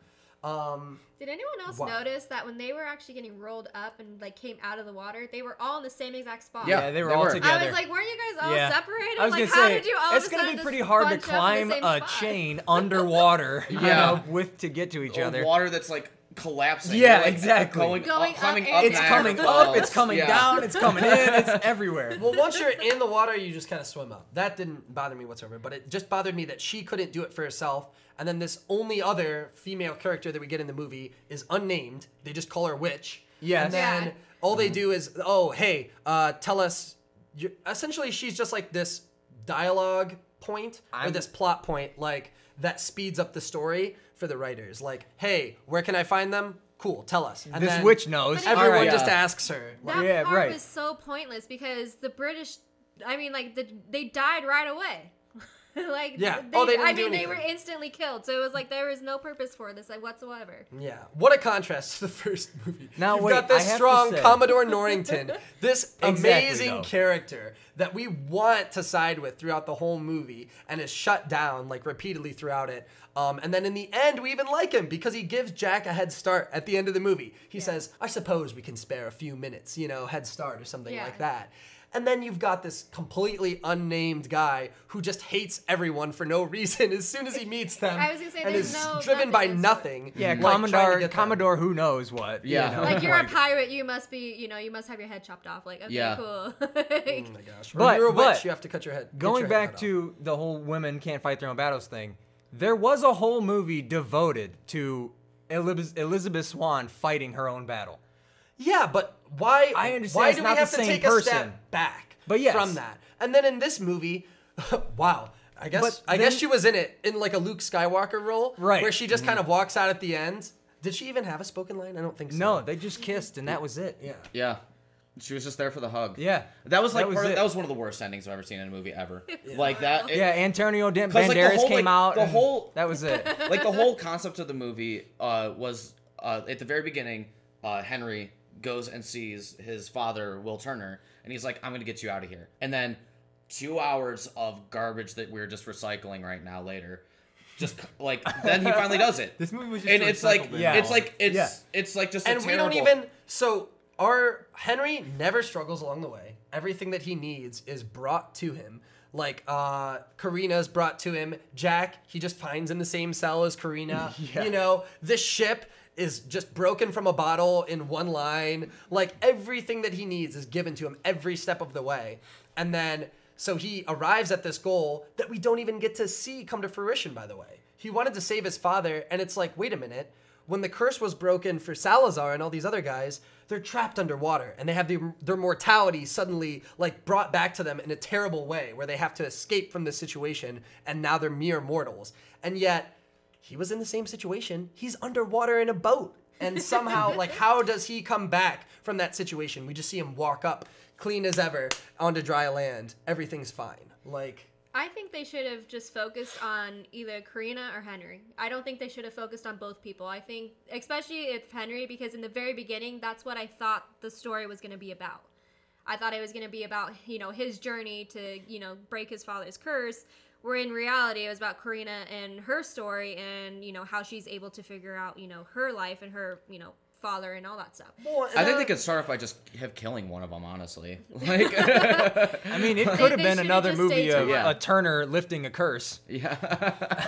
Speaker 4: Did anyone else
Speaker 2: Wow.
Speaker 4: notice that when they were actually getting rolled up and like came out of the water, they were all in the same exact spot?
Speaker 1: Yeah.
Speaker 5: Yeah, they were
Speaker 1: They
Speaker 5: all
Speaker 1: were.
Speaker 5: together.
Speaker 4: I was like, weren't you guys all
Speaker 5: Yeah.
Speaker 4: separated?
Speaker 5: I was
Speaker 4: like,
Speaker 5: gonna
Speaker 4: how
Speaker 5: say,
Speaker 4: did you all
Speaker 5: it's
Speaker 4: of a
Speaker 5: gonna
Speaker 4: sudden
Speaker 5: be
Speaker 4: just
Speaker 5: pretty hard to
Speaker 4: bunch up in the
Speaker 5: climb
Speaker 4: same
Speaker 5: a
Speaker 4: spot?
Speaker 5: chain underwater,
Speaker 1: Yeah.
Speaker 5: with to get to each other.
Speaker 1: Water that's like collapsing.
Speaker 5: Yeah,
Speaker 1: Like,
Speaker 5: exactly.
Speaker 4: Going
Speaker 1: up, climbing
Speaker 4: up
Speaker 1: up.
Speaker 4: and
Speaker 5: It's
Speaker 4: down.
Speaker 5: coming
Speaker 1: Niagara
Speaker 5: up,
Speaker 1: Falls.
Speaker 5: it's coming
Speaker 1: Yeah.
Speaker 5: down, it's coming in, it's everywhere.
Speaker 2: Well, once you're in the water, you just kind of swim up. That didn't bother me whatsoever, but it just bothered me that she couldn't do it for herself. And then this only other female character that we get in the movie is unnamed. They just call her Witch.
Speaker 5: Yes.
Speaker 2: And then
Speaker 4: Yeah.
Speaker 2: all they do is, oh, hey, tell us. Essentially, she's just like this dialogue point or this plot point, like that speeds up the story for the writers. Like, hey, where can I find them? Cool, tell us. And
Speaker 5: This
Speaker 2: then
Speaker 5: witch knows.
Speaker 4: But
Speaker 2: everyone
Speaker 5: Alright.
Speaker 2: just
Speaker 1: Yeah.
Speaker 2: asks her. Like,
Speaker 4: That
Speaker 5: Yeah,
Speaker 4: part
Speaker 5: right.
Speaker 4: was so pointless because the British, I mean, like they died right away. like
Speaker 2: Yeah.
Speaker 4: they,
Speaker 2: Oh, they didn't
Speaker 4: I
Speaker 2: do
Speaker 4: mean, they were
Speaker 2: anything.
Speaker 4: instantly killed. So it was like there was no purpose for this, like whatsoever.
Speaker 2: Yeah, what a contrast to the first movie.
Speaker 5: Now,
Speaker 2: You've
Speaker 5: wait,
Speaker 2: got this
Speaker 5: I have to
Speaker 2: strong
Speaker 5: say-
Speaker 2: Commodore Norrington, this
Speaker 5: Exactly,
Speaker 2: amazing
Speaker 5: though.
Speaker 2: character that we want to side with throughout the whole movie, and is shut down like repeatedly throughout it. And then in the end, we even like him because he gives Jack a head start at the end of the movie. He says, "I suppose we can spare a few minutes, head start or something
Speaker 4: Yeah.
Speaker 2: like that." And then you've got this completely unnamed guy who just hates everyone for no reason as soon as he meets them.
Speaker 4: I was gonna say,
Speaker 2: and
Speaker 4: there's
Speaker 2: is
Speaker 4: no
Speaker 2: driven by
Speaker 4: nothing
Speaker 2: nothing.
Speaker 5: Yeah,
Speaker 2: like, trying to
Speaker 5: Commodore,
Speaker 2: get them.
Speaker 5: Commodore, who knows what?
Speaker 1: Yeah.
Speaker 5: You know,
Speaker 4: Like you're a
Speaker 5: like-
Speaker 4: pirate, you must be, you must have your head chopped off. Like, okay,
Speaker 1: Yeah.
Speaker 4: cool.
Speaker 2: Oh my gosh. Or
Speaker 5: But-
Speaker 2: you're a witch,
Speaker 5: but
Speaker 2: you have to cut your head. get
Speaker 5: Going
Speaker 2: your head
Speaker 5: back
Speaker 2: cut
Speaker 5: to the whole women can't fight their own battles thing, there was a whole movie devoted to Elizabeth Swann fighting her own battle.
Speaker 2: off. Yeah, but why?
Speaker 5: I understand
Speaker 2: Why
Speaker 5: it's
Speaker 2: do
Speaker 5: not
Speaker 2: we
Speaker 5: the
Speaker 2: have to
Speaker 5: same
Speaker 2: take
Speaker 5: person.
Speaker 2: a step back?
Speaker 5: But yes.
Speaker 2: from that, and then in this movie, wow. I guess
Speaker 5: But
Speaker 2: I guess
Speaker 5: then-
Speaker 2: she was in it in like a Luke Skywalker role,
Speaker 5: Right.
Speaker 2: Where she just kind of walks out at the end. Did she even have a spoken line? I don't think so.
Speaker 5: No, they just kissed and that was it.
Speaker 2: Yeah.
Speaker 1: Yeah. She was just there for the hug.
Speaker 5: Yeah.
Speaker 1: That was like
Speaker 5: That was it.
Speaker 1: that was one of the worst endings I've ever seen in a movie ever. Like that.
Speaker 5: Yeah, Antonio
Speaker 1: 'Cause,
Speaker 5: Banderas
Speaker 1: like, the whole,
Speaker 5: came
Speaker 1: like,
Speaker 5: out.
Speaker 1: the
Speaker 5: and
Speaker 1: whole-
Speaker 5: that was it.
Speaker 1: Like the whole concept of the movie was at the very beginning, Henry goes and sees his father, Will Turner, and he's like, "I'm gonna get you out of here." And then 2 hours of garbage that we're just recycling right now later. Just like then he finally does it.
Speaker 3: This movie was just
Speaker 1: And it's like
Speaker 3: recycled bin.
Speaker 5: Yeah.
Speaker 1: it's like just a
Speaker 2: And we
Speaker 1: terrible.
Speaker 2: don't even. So our Henry never struggles along the way. Everything that he needs is brought to him. Like Karina's brought to him. Jack, he just finds in the same cell as Karina.
Speaker 5: Yeah.
Speaker 2: You know, this ship is just broken from a bottle in one line. Like everything that he needs is given to him every step of the way. And then so he arrives at this goal that we don't even get to see come to fruition, by the way. He wanted to save his father, and it's like, wait a minute. When the curse was broken for Salazar and all these other guys, they're trapped underwater, and they have their mortality suddenly like brought back to them in a terrible way, where they have to escape from this situation, and now they're mere mortals. And yet, he was in the same situation. He's underwater in a boat, and somehow, like, how does he come back from that situation? We just see him walk up, clean as ever, onto dry land. Everything's fine. Like.
Speaker 4: I think they should have just focused on either Karina or Henry. I don't think they should have focused on both people. I think, especially if Henry, because in the very beginning, that's what I thought the story was going to be about. I thought it was going to be about, you know, his journey to, you know, break his father's curse, where in reality it was about Karina and her story and, you know, how she's able to figure out, you know, her life and her, you know, father and all that stuff.
Speaker 2: Well,
Speaker 1: I think they could start off by just killing one of them, honestly. Like,
Speaker 5: I mean, it could have
Speaker 4: they
Speaker 5: been
Speaker 4: should've
Speaker 5: another
Speaker 4: just
Speaker 5: movie
Speaker 4: stayed
Speaker 5: of
Speaker 4: to
Speaker 1: one.
Speaker 5: a Turner lifting a curse.
Speaker 1: yeah.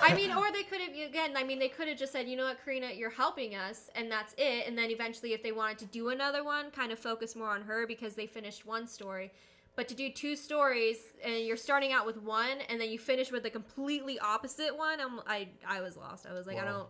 Speaker 4: I mean, or they could have, again, I mean, they could have just said, you know what, Karina, you're helping us, and that's it. And then eventually, if they wanted to do another one, kind of focus more on her because they finished one story. But to do two stories, and you're starting out with one, and then you finish with a completely opposite one, I was lost. I was like,
Speaker 2: Wow.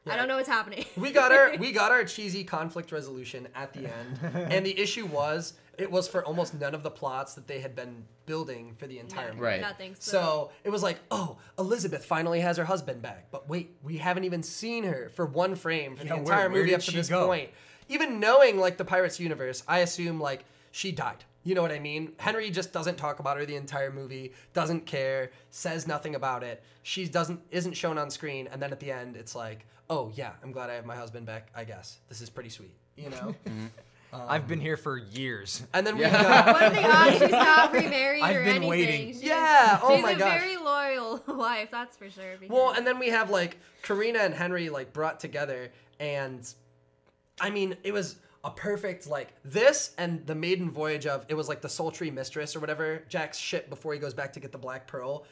Speaker 4: I don't know what's happening.
Speaker 2: we got our cheesy conflict resolution at the end, and the issue was it was for almost none of the plots that they had been building for the entire movie.
Speaker 1: Right.
Speaker 4: Nothing.
Speaker 2: So it was like, oh, Elizabeth finally has her husband back, but wait, we haven't even seen her for one frame for the
Speaker 5: Yeah,
Speaker 2: entire
Speaker 5: where
Speaker 2: movie
Speaker 5: did
Speaker 2: up to
Speaker 5: she
Speaker 2: this
Speaker 5: go?
Speaker 2: point. Even knowing like the Pirates universe, I assume like she died. You know what I mean? Henry just doesn't talk about her the entire movie, doesn't care, says nothing about it. She isn't shown on screen, and then at the end, it's like, oh yeah, I'm glad I have my husband back. I guess this is pretty sweet, you know.
Speaker 5: I've been here for years.
Speaker 2: And then we've
Speaker 1: Yeah.
Speaker 2: got
Speaker 4: What are the odds she's not remarried
Speaker 5: I've
Speaker 4: or
Speaker 5: been
Speaker 4: anything?
Speaker 5: waiting.
Speaker 4: She's,
Speaker 2: Yeah, oh
Speaker 4: she's
Speaker 2: my
Speaker 4: a
Speaker 2: gosh.
Speaker 4: very loyal wife, that's for sure. Because
Speaker 2: well, and then we have like Karina and Henry like brought together, and I mean it was a perfect like this and the maiden voyage of it was like the sultry mistress or whatever Jack's ship before he goes back to get the Black Pearl.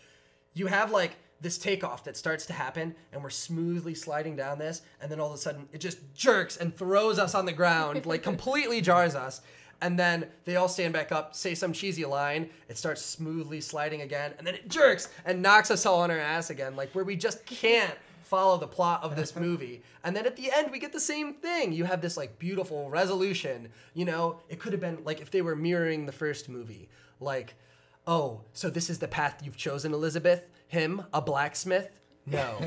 Speaker 2: You have like this takeoff that starts to happen, and we're smoothly sliding down this, and then all of a sudden it just jerks and throws us on the ground, like completely jars us. And then they all stand back up, say some cheesy line. It starts smoothly sliding again, and then it jerks and knocks us all on our ass again, like where we just can't follow the plot of this movie. And then at the end, we get the same thing. You have this like beautiful resolution. You know, it could have been like if they were mirroring the first movie, like, oh, so this is the path you've chosen, Elizabeth? Him, a blacksmith? No,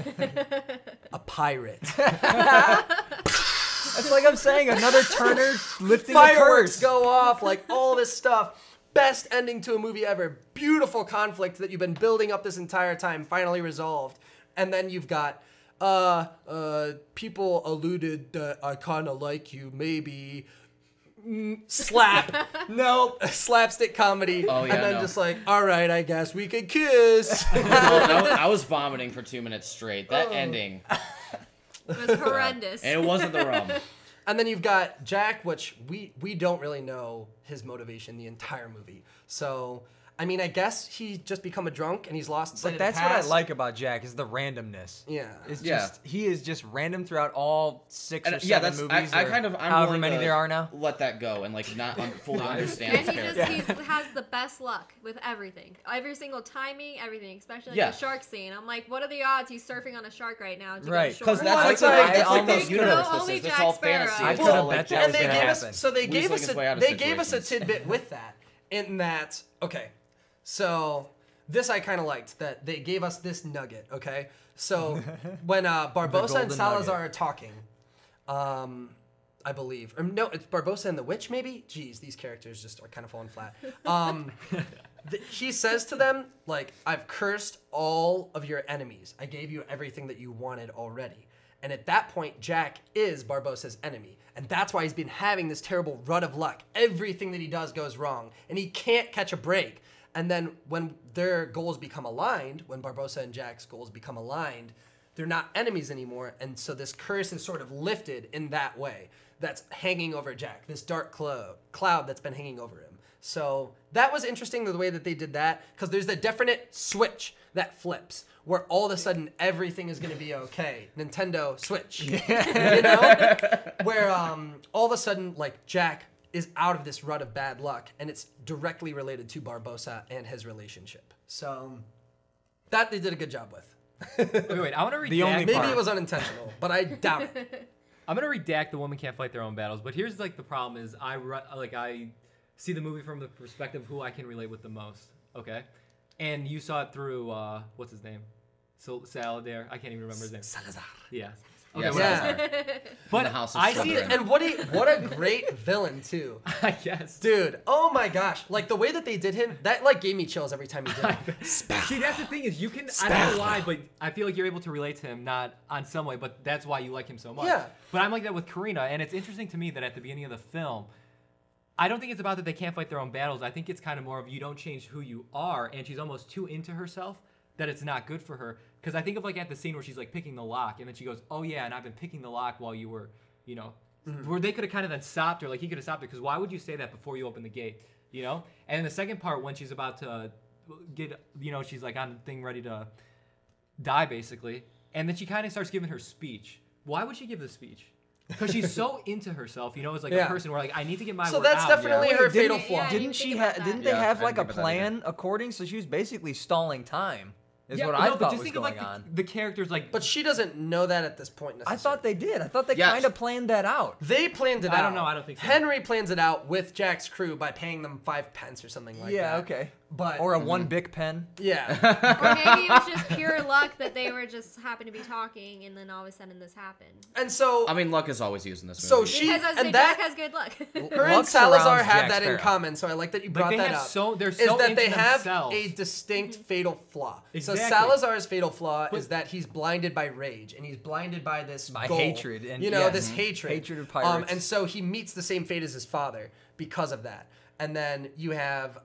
Speaker 2: a pirate.
Speaker 5: That's like I'm saying, another Turner lifting a
Speaker 2: Fireworks
Speaker 5: curse.
Speaker 2: go off, like all this stuff. Best ending to a movie ever. Beautiful conflict that you've been building up this entire time, finally resolved. And then you've got, people alluded that I kind of like you, maybe. Slap. Nope. Slapstick comedy.
Speaker 1: Oh, yeah,
Speaker 2: and then
Speaker 1: no.
Speaker 2: just like, all right, I guess we could kiss.
Speaker 1: I was vomiting for 2 minutes straight. That ending,
Speaker 4: it was horrendous.
Speaker 1: and it wasn't the rum.
Speaker 2: And then you've got Jack, which we don't really know his motivation the entire movie. So, I mean, I guess he's just become a drunk and he's lost sight
Speaker 5: But
Speaker 2: of
Speaker 5: that's
Speaker 2: the
Speaker 5: what I
Speaker 2: past.
Speaker 5: like about Jack is the randomness.
Speaker 2: Yeah.
Speaker 5: It's
Speaker 1: Yeah.
Speaker 5: just he is just random throughout all 6 or
Speaker 1: And,
Speaker 5: 7
Speaker 1: yeah, that's
Speaker 5: movies.
Speaker 1: I
Speaker 5: or
Speaker 1: kind of I'm
Speaker 5: however
Speaker 1: willing
Speaker 5: many
Speaker 1: to
Speaker 5: there are now.
Speaker 1: Let that go and like not fully understand
Speaker 4: And
Speaker 1: his
Speaker 4: he
Speaker 1: character.
Speaker 4: just has the best luck with everything. Every single timing, everything. Especially like
Speaker 1: Yeah.
Speaker 4: the shark scene. I'm like, what are the odds he's surfing on a shark right now to
Speaker 5: Right,
Speaker 4: go
Speaker 1: Because
Speaker 4: shore?
Speaker 1: that's
Speaker 2: Well,
Speaker 1: like
Speaker 2: it's
Speaker 1: the,
Speaker 2: like-
Speaker 1: that's like
Speaker 5: almost
Speaker 1: the universe
Speaker 4: know
Speaker 1: this
Speaker 4: only
Speaker 1: is. It's
Speaker 4: Jack
Speaker 1: all
Speaker 4: Sparrow.
Speaker 1: fantasy.
Speaker 4: I
Speaker 1: It's
Speaker 5: could've
Speaker 1: all
Speaker 5: bet
Speaker 1: like
Speaker 5: that
Speaker 2: and
Speaker 5: was
Speaker 2: they
Speaker 5: gonna
Speaker 2: gave
Speaker 5: happen.
Speaker 2: us so they gave
Speaker 1: Weaseling
Speaker 2: us
Speaker 1: his way out
Speaker 2: a,
Speaker 1: of
Speaker 2: they gave us a
Speaker 1: situations.
Speaker 2: tidbit with that in that okay so this I kind of liked that they gave us this nugget. Okay, so when Barbosa and
Speaker 5: golden
Speaker 2: Salazar
Speaker 5: nugget.
Speaker 2: are talking, I believe, or no, it's Barbosa and the witch maybe. Jeez, these characters just are kind of falling flat. He says to them like, I've cursed all of your enemies, I gave you everything that you wanted already. And at that point, Jack is Barbosa's enemy. And that's why he's been having this terrible rut of luck. Everything that he does goes wrong. And he can't catch a break. And then when their goals become aligned, when Barbossa and Jack's goals become aligned, they're not enemies anymore. And so this curse is sort of lifted in that way. That's hanging over Jack, this dark cloud that's been hanging over him. So that was interesting the way that they did that, because there's a definite switch that flips where all of a sudden everything is going to be okay. Nintendo Switch. You know? Where all of a sudden, like, Jack is out of this rut of bad luck, and it's directly related to Barbossa and his relationship. So that they did a good job with.
Speaker 3: Wait, I want to read
Speaker 5: The only
Speaker 2: Maybe
Speaker 5: part.
Speaker 2: it was unintentional, but I doubt it.
Speaker 3: I'm gonna redact the woman can't fight their own battles, but here's like the problem is I see the movie from the perspective of who I can relate with the most. Okay, and you saw it through what's his name, Saladair. I can't even remember his name.
Speaker 2: Salazar.
Speaker 3: Yeah.
Speaker 1: Yeah,
Speaker 3: Okay, whatever.
Speaker 2: Yeah.
Speaker 3: But
Speaker 1: the House of
Speaker 3: I see it,
Speaker 1: Slytherin.
Speaker 2: And what a great villain, too.
Speaker 3: I guess.
Speaker 2: Dude, oh my gosh. Like, the way that they did him, that, like, gave me chills every time he did it.
Speaker 3: See, that's the thing is you can. I don't know why, but I feel like you're able to relate to him, not on some way, but that's why you like him so much.
Speaker 2: Yeah.
Speaker 3: But I'm like that with Karina, and it's interesting to me that at the beginning of the film, I don't think it's about that they can't fight their own battles. I think it's kind of more of you don't change who you are, and she's almost too into herself that it's not good for her. Because I think of like at the scene where she's like picking the lock, and then she goes, "Oh yeah, and I've been picking the lock while you were, you know," where they could have kind of then stopped her. Like he could have stopped her, because why would you say that before you open the gate, you know? And in the second part, when she's about to get, you know, she's like on the thing ready to die basically, and then she kind of starts giving her speech. Why would she give the speech? Because she's so into herself, you know, as like
Speaker 2: Yeah.
Speaker 3: a person where like I need to get my
Speaker 2: So
Speaker 3: word
Speaker 2: that's
Speaker 3: out.
Speaker 2: definitely
Speaker 5: Wait,
Speaker 2: her
Speaker 5: didn't-
Speaker 2: fatal flaw.
Speaker 4: yeah, I
Speaker 5: Didn't
Speaker 4: didn't
Speaker 5: she
Speaker 4: think about
Speaker 5: have?
Speaker 4: that.
Speaker 5: Didn't they
Speaker 1: Yeah,
Speaker 5: have
Speaker 1: I
Speaker 5: like a
Speaker 1: didn't think about that either.
Speaker 5: plan according? So she was basically stalling time. Is
Speaker 3: Yeah,
Speaker 5: what
Speaker 3: no,
Speaker 5: I
Speaker 3: but
Speaker 5: thought
Speaker 3: just
Speaker 5: was
Speaker 3: think of,
Speaker 5: going
Speaker 3: like,
Speaker 5: on.
Speaker 3: The characters like.
Speaker 2: But she doesn't know that at this point necessarily.
Speaker 5: I thought they did. I thought they
Speaker 1: Yes.
Speaker 5: kind of planned that out.
Speaker 2: They planned it out.
Speaker 3: I don't know, I don't think so.
Speaker 2: Henry plans it out with Jack's crew by paying them 5 pence or something like that.
Speaker 5: Yeah. Okay.
Speaker 2: But
Speaker 5: Or a one Bic pen.
Speaker 2: yeah.
Speaker 4: Or maybe it was just pure luck that they were just happened to be talking, and then all of a sudden this happened.
Speaker 2: And so
Speaker 1: I mean, luck is always used in this movie.
Speaker 2: So she
Speaker 4: Because I was
Speaker 2: and
Speaker 4: saying,
Speaker 2: that
Speaker 4: Jack has good luck.
Speaker 2: her and
Speaker 5: Luck
Speaker 2: Salazar
Speaker 5: surrounds
Speaker 2: have
Speaker 5: Jack
Speaker 2: that in
Speaker 5: Sparrow.
Speaker 2: common, so I like that you brought
Speaker 3: they
Speaker 2: that
Speaker 3: have
Speaker 2: up.
Speaker 3: so- they're
Speaker 2: is
Speaker 3: so
Speaker 2: that
Speaker 3: into
Speaker 2: they have
Speaker 3: themselves.
Speaker 2: a distinct fatal flaw.
Speaker 3: Exactly.
Speaker 2: So Salazar's fatal flaw is that he's blinded by rage, and he's blinded by this
Speaker 5: By
Speaker 2: goal,
Speaker 5: hatred, and
Speaker 2: you know,
Speaker 5: yes.
Speaker 2: this hatred.
Speaker 5: Hatred of pirates.
Speaker 2: And so he meets the same fate as his father because of that. And then you have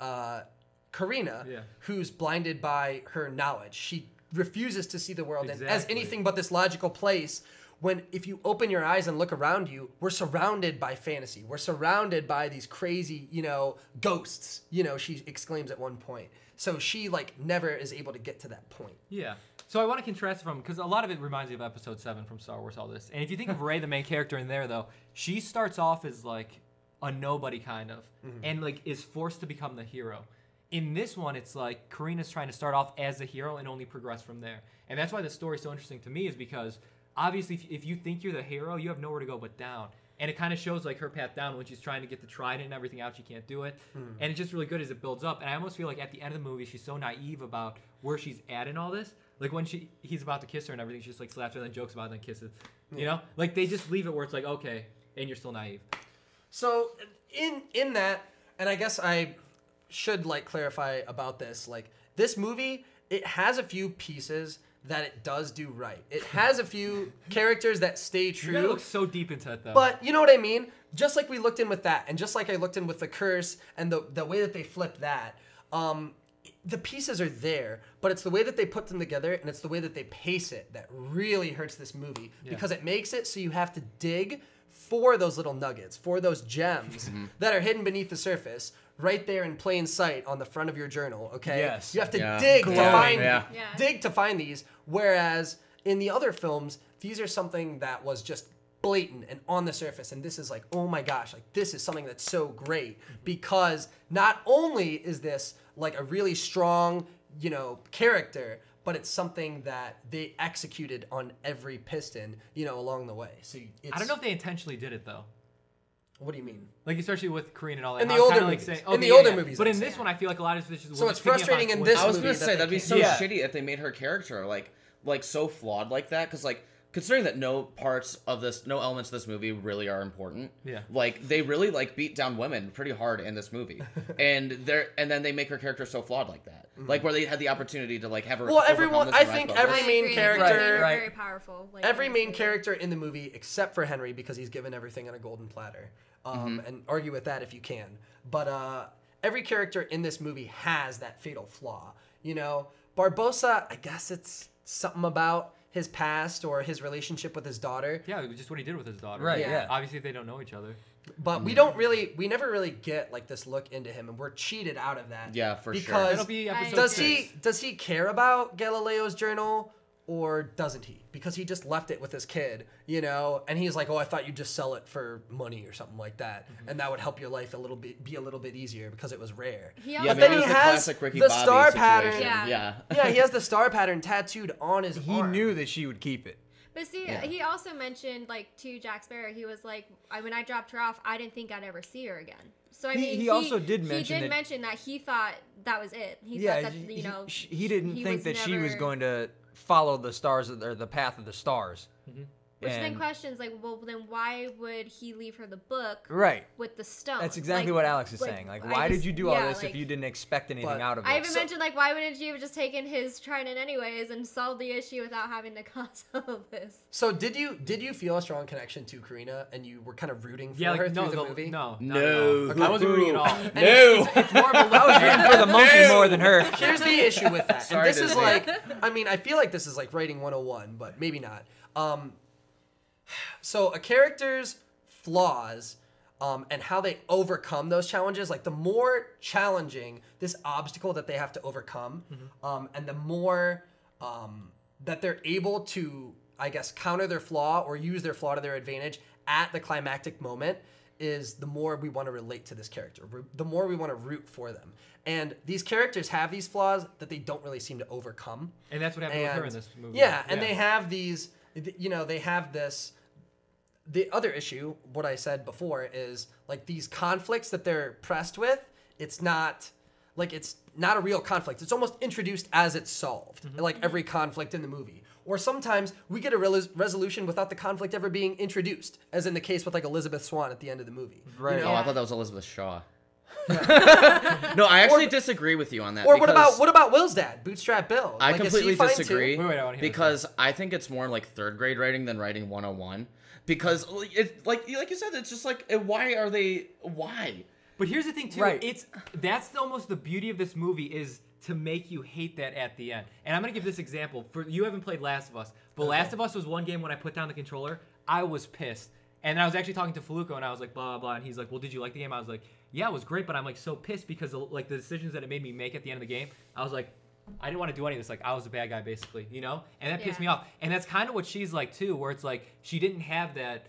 Speaker 2: Karina,
Speaker 3: Yeah.
Speaker 2: who's blinded by her knowledge. She refuses to see the world as
Speaker 3: Exactly.
Speaker 2: anything but this logical place. When if you open your eyes and look around you, we're surrounded by fantasy. We're surrounded by these crazy, you know, ghosts. You know, she exclaims at one point. So she like never is able to get to that point.
Speaker 3: Yeah. So I want to contrast from, because a lot of it reminds me of Episode 7 from Star Wars, all this. And if you think of Rey, the main character in there, though, she starts off as like a nobody kind of, and like is forced to become the hero. In this one, it's like Karina's trying to start off as the hero and only progress from there. And that's why the story's so interesting to me, is because obviously if you think you're the hero, you have nowhere to go but down. And it kind of shows like her path down when she's trying to get the trident and everything out. She can't do it. And it's just really good as it builds up. And I almost feel like at the end of the movie, she's so naive about where she's at in all this. Like when he's about to kiss her and everything, she just like slaps her and then jokes about it and then kisses. You know? Like they just leave it where it's like, okay, and you're still naive.
Speaker 2: So in that, and I guess I should like clarify about this. Like this movie, it has a few pieces that it does do right. It has a few characters that stay
Speaker 3: You gotta
Speaker 2: true.
Speaker 3: look so deep into it though.
Speaker 2: But you know what I mean? Just like we looked in with that, and just like I looked in with the curse and the way that they flipped that, the pieces are there, but it's the way that they put them together and it's the way that they pace it that really hurts this movie, because it makes it so you have to dig for those little nuggets, for those gems that are hidden beneath the surface, right there in plain sight on the front of your journal. Okay,
Speaker 5: Yes.
Speaker 2: you have to
Speaker 1: Yeah.
Speaker 2: dig to
Speaker 1: Glowing,
Speaker 2: find
Speaker 1: yeah.
Speaker 4: Yeah.
Speaker 2: dig to find these. Whereas in the other films, these are something that was just blatant and on the surface, and this is like, oh my gosh, like this is something that's so great, because not only is this like a really strong, you know, character, but it's something that they executed on every piston, you know, along the way. So it's,
Speaker 3: I don't know if they intentionally did it though.
Speaker 2: What do you mean?
Speaker 3: Like especially with Karina and all that.
Speaker 2: In the
Speaker 3: I was
Speaker 2: older
Speaker 3: kinda, like,
Speaker 2: movies.
Speaker 3: saying,
Speaker 2: In the
Speaker 3: okay,
Speaker 2: older
Speaker 3: yeah.
Speaker 2: movies,
Speaker 3: But
Speaker 2: I'd
Speaker 3: in
Speaker 2: say.
Speaker 3: this one, I feel like a lot of this is.
Speaker 2: So it's frustrating in this
Speaker 1: I was
Speaker 2: movie
Speaker 1: gonna
Speaker 2: that
Speaker 1: say
Speaker 2: they
Speaker 1: that'd be
Speaker 2: can't-
Speaker 1: so
Speaker 5: Yeah.
Speaker 1: shitty if they made her character like so flawed like that, because like considering that no elements of this movie really are important.
Speaker 3: Yeah.
Speaker 1: Like they really like beat down women pretty hard in this movie, and then they make her character so flawed like that, like where they had the opportunity to like have her.
Speaker 2: Well,
Speaker 1: overcome
Speaker 2: everyone-
Speaker 1: this
Speaker 2: I
Speaker 1: and rise
Speaker 2: think
Speaker 1: above
Speaker 2: every
Speaker 1: this.
Speaker 2: main
Speaker 4: agree.
Speaker 2: character-
Speaker 4: They were
Speaker 5: Right.
Speaker 4: very powerful. Like,
Speaker 2: Every
Speaker 4: in this
Speaker 2: main
Speaker 4: movie.
Speaker 2: character in the movie, except for Henry, because he's given everything on a golden platter. And argue with that if you can. But every character in this movie has that fatal flaw. You know, Barbossa, I guess it's something about his past or his relationship with his daughter.
Speaker 3: Yeah, just what he did with his daughter.
Speaker 5: Right,
Speaker 2: yeah.
Speaker 3: Obviously, they don't know each other.
Speaker 2: But we never really get like this look into him, and we're cheated out of that.
Speaker 1: Yeah, for sure.
Speaker 2: because
Speaker 3: That'll be episode
Speaker 2: does
Speaker 3: 6.
Speaker 2: does he care about Galileo's journal, or doesn't he? Because he just left it with his kid, you know, and he's like, oh, I thought you'd just sell it for money or something like that, and that would help your life be a little bit easier because it was rare.
Speaker 4: He
Speaker 1: Yeah,
Speaker 4: also,
Speaker 2: But then
Speaker 1: maybe
Speaker 2: he
Speaker 1: it's the
Speaker 2: has
Speaker 1: classic Ricky
Speaker 2: the
Speaker 1: Bobby
Speaker 2: star
Speaker 1: situation.
Speaker 2: pattern.
Speaker 4: Yeah.
Speaker 2: Yeah, he has the star pattern tattooed on his
Speaker 5: He
Speaker 2: arm.
Speaker 5: knew that she would keep it.
Speaker 4: but see,
Speaker 1: Yeah.
Speaker 4: he also mentioned like to Jack Sparrow, he was like, when I dropped her off, I didn't think I'd ever see her again. So I mean,
Speaker 5: He also did mention
Speaker 4: he did
Speaker 5: that-
Speaker 4: mention that he thought that was it. He
Speaker 5: Yeah,
Speaker 4: thought that
Speaker 5: he didn't
Speaker 4: he
Speaker 5: think
Speaker 4: was
Speaker 5: that she was
Speaker 4: never-
Speaker 5: going to follow the stars or the path of the stars.
Speaker 4: Which then
Speaker 5: And-
Speaker 4: questions like, well, then why would he leave her the book
Speaker 5: Right.
Speaker 4: with the stone?
Speaker 5: That's exactly
Speaker 4: Like-
Speaker 5: what Alex is saying. Like, why did you do all this if you didn't expect anything
Speaker 2: But-
Speaker 5: out of it?
Speaker 4: I even mentioned like, why wouldn't you have just taken his trident anyways and solved the issue without having to cause all of this?
Speaker 2: So did you feel a strong connection to Karina, and you were kind of rooting for
Speaker 3: Yeah,
Speaker 2: her
Speaker 3: like, no,
Speaker 2: through the movie?
Speaker 3: no,
Speaker 1: No.
Speaker 3: not at all. I wasn't rooting at all.
Speaker 1: No.
Speaker 3: It's more of a
Speaker 5: I was rooting for the monkey more than her.
Speaker 2: Here's the issue with that.
Speaker 1: Sorry
Speaker 2: And this
Speaker 1: to
Speaker 2: is
Speaker 1: say.
Speaker 2: like, I mean, I feel like this is like writing 101, but maybe not. So a character's flaws and how they overcome those challenges, like the more challenging this obstacle that they have to overcome, and the more that they're able to, I guess, counter their flaw or use their flaw to their advantage at the climactic moment, is the more we want to relate to this character, the more we want to root for them. And these characters have these flaws that they don't really seem to overcome.
Speaker 3: And that's what happened with her in this movie.
Speaker 2: Yeah, and they have these, you know, they have this. The other issue, what I said before, is like these conflicts that they're pressed with. It's not a real conflict. It's almost introduced as it's solved, like every conflict in the movie. Or sometimes we get a resolution without the conflict ever being introduced, as in the case with like Elizabeth Swann at the end of the movie.
Speaker 5: Right.
Speaker 2: You
Speaker 1: Oh,
Speaker 2: know?
Speaker 1: I thought that was Elizabeth Shaw. No, I actually disagree with you on that.
Speaker 2: Or
Speaker 1: because
Speaker 2: what about Will's dad, Bootstrap Bill?
Speaker 1: I
Speaker 2: Like, is he
Speaker 1: completely
Speaker 2: fine too?
Speaker 1: disagree.
Speaker 3: Wait, I wanna hear this.
Speaker 1: Because I think it's more like third grade writing than writing 101. Because it like you said, it's just like why?
Speaker 3: But here's the thing too.
Speaker 5: Right.
Speaker 3: That's almost the beauty of this movie is to make you hate that at the end. And I'm gonna give this example. For you haven't played Last of Us, but Last of Us was one game when I put down the controller, I was pissed. And I was actually talking to Faluco, and I was like, blah, blah, blah. And he's like, well, did you like the game? I was like, yeah, it was great, but I'm like so pissed because of, like the decisions that it made me make at the end of the game. I was like, I didn't want to do any of this. Like, I was a bad guy, basically, you know? And that pissed me off. And that's kind of what she's like, too, where it's like she didn't have that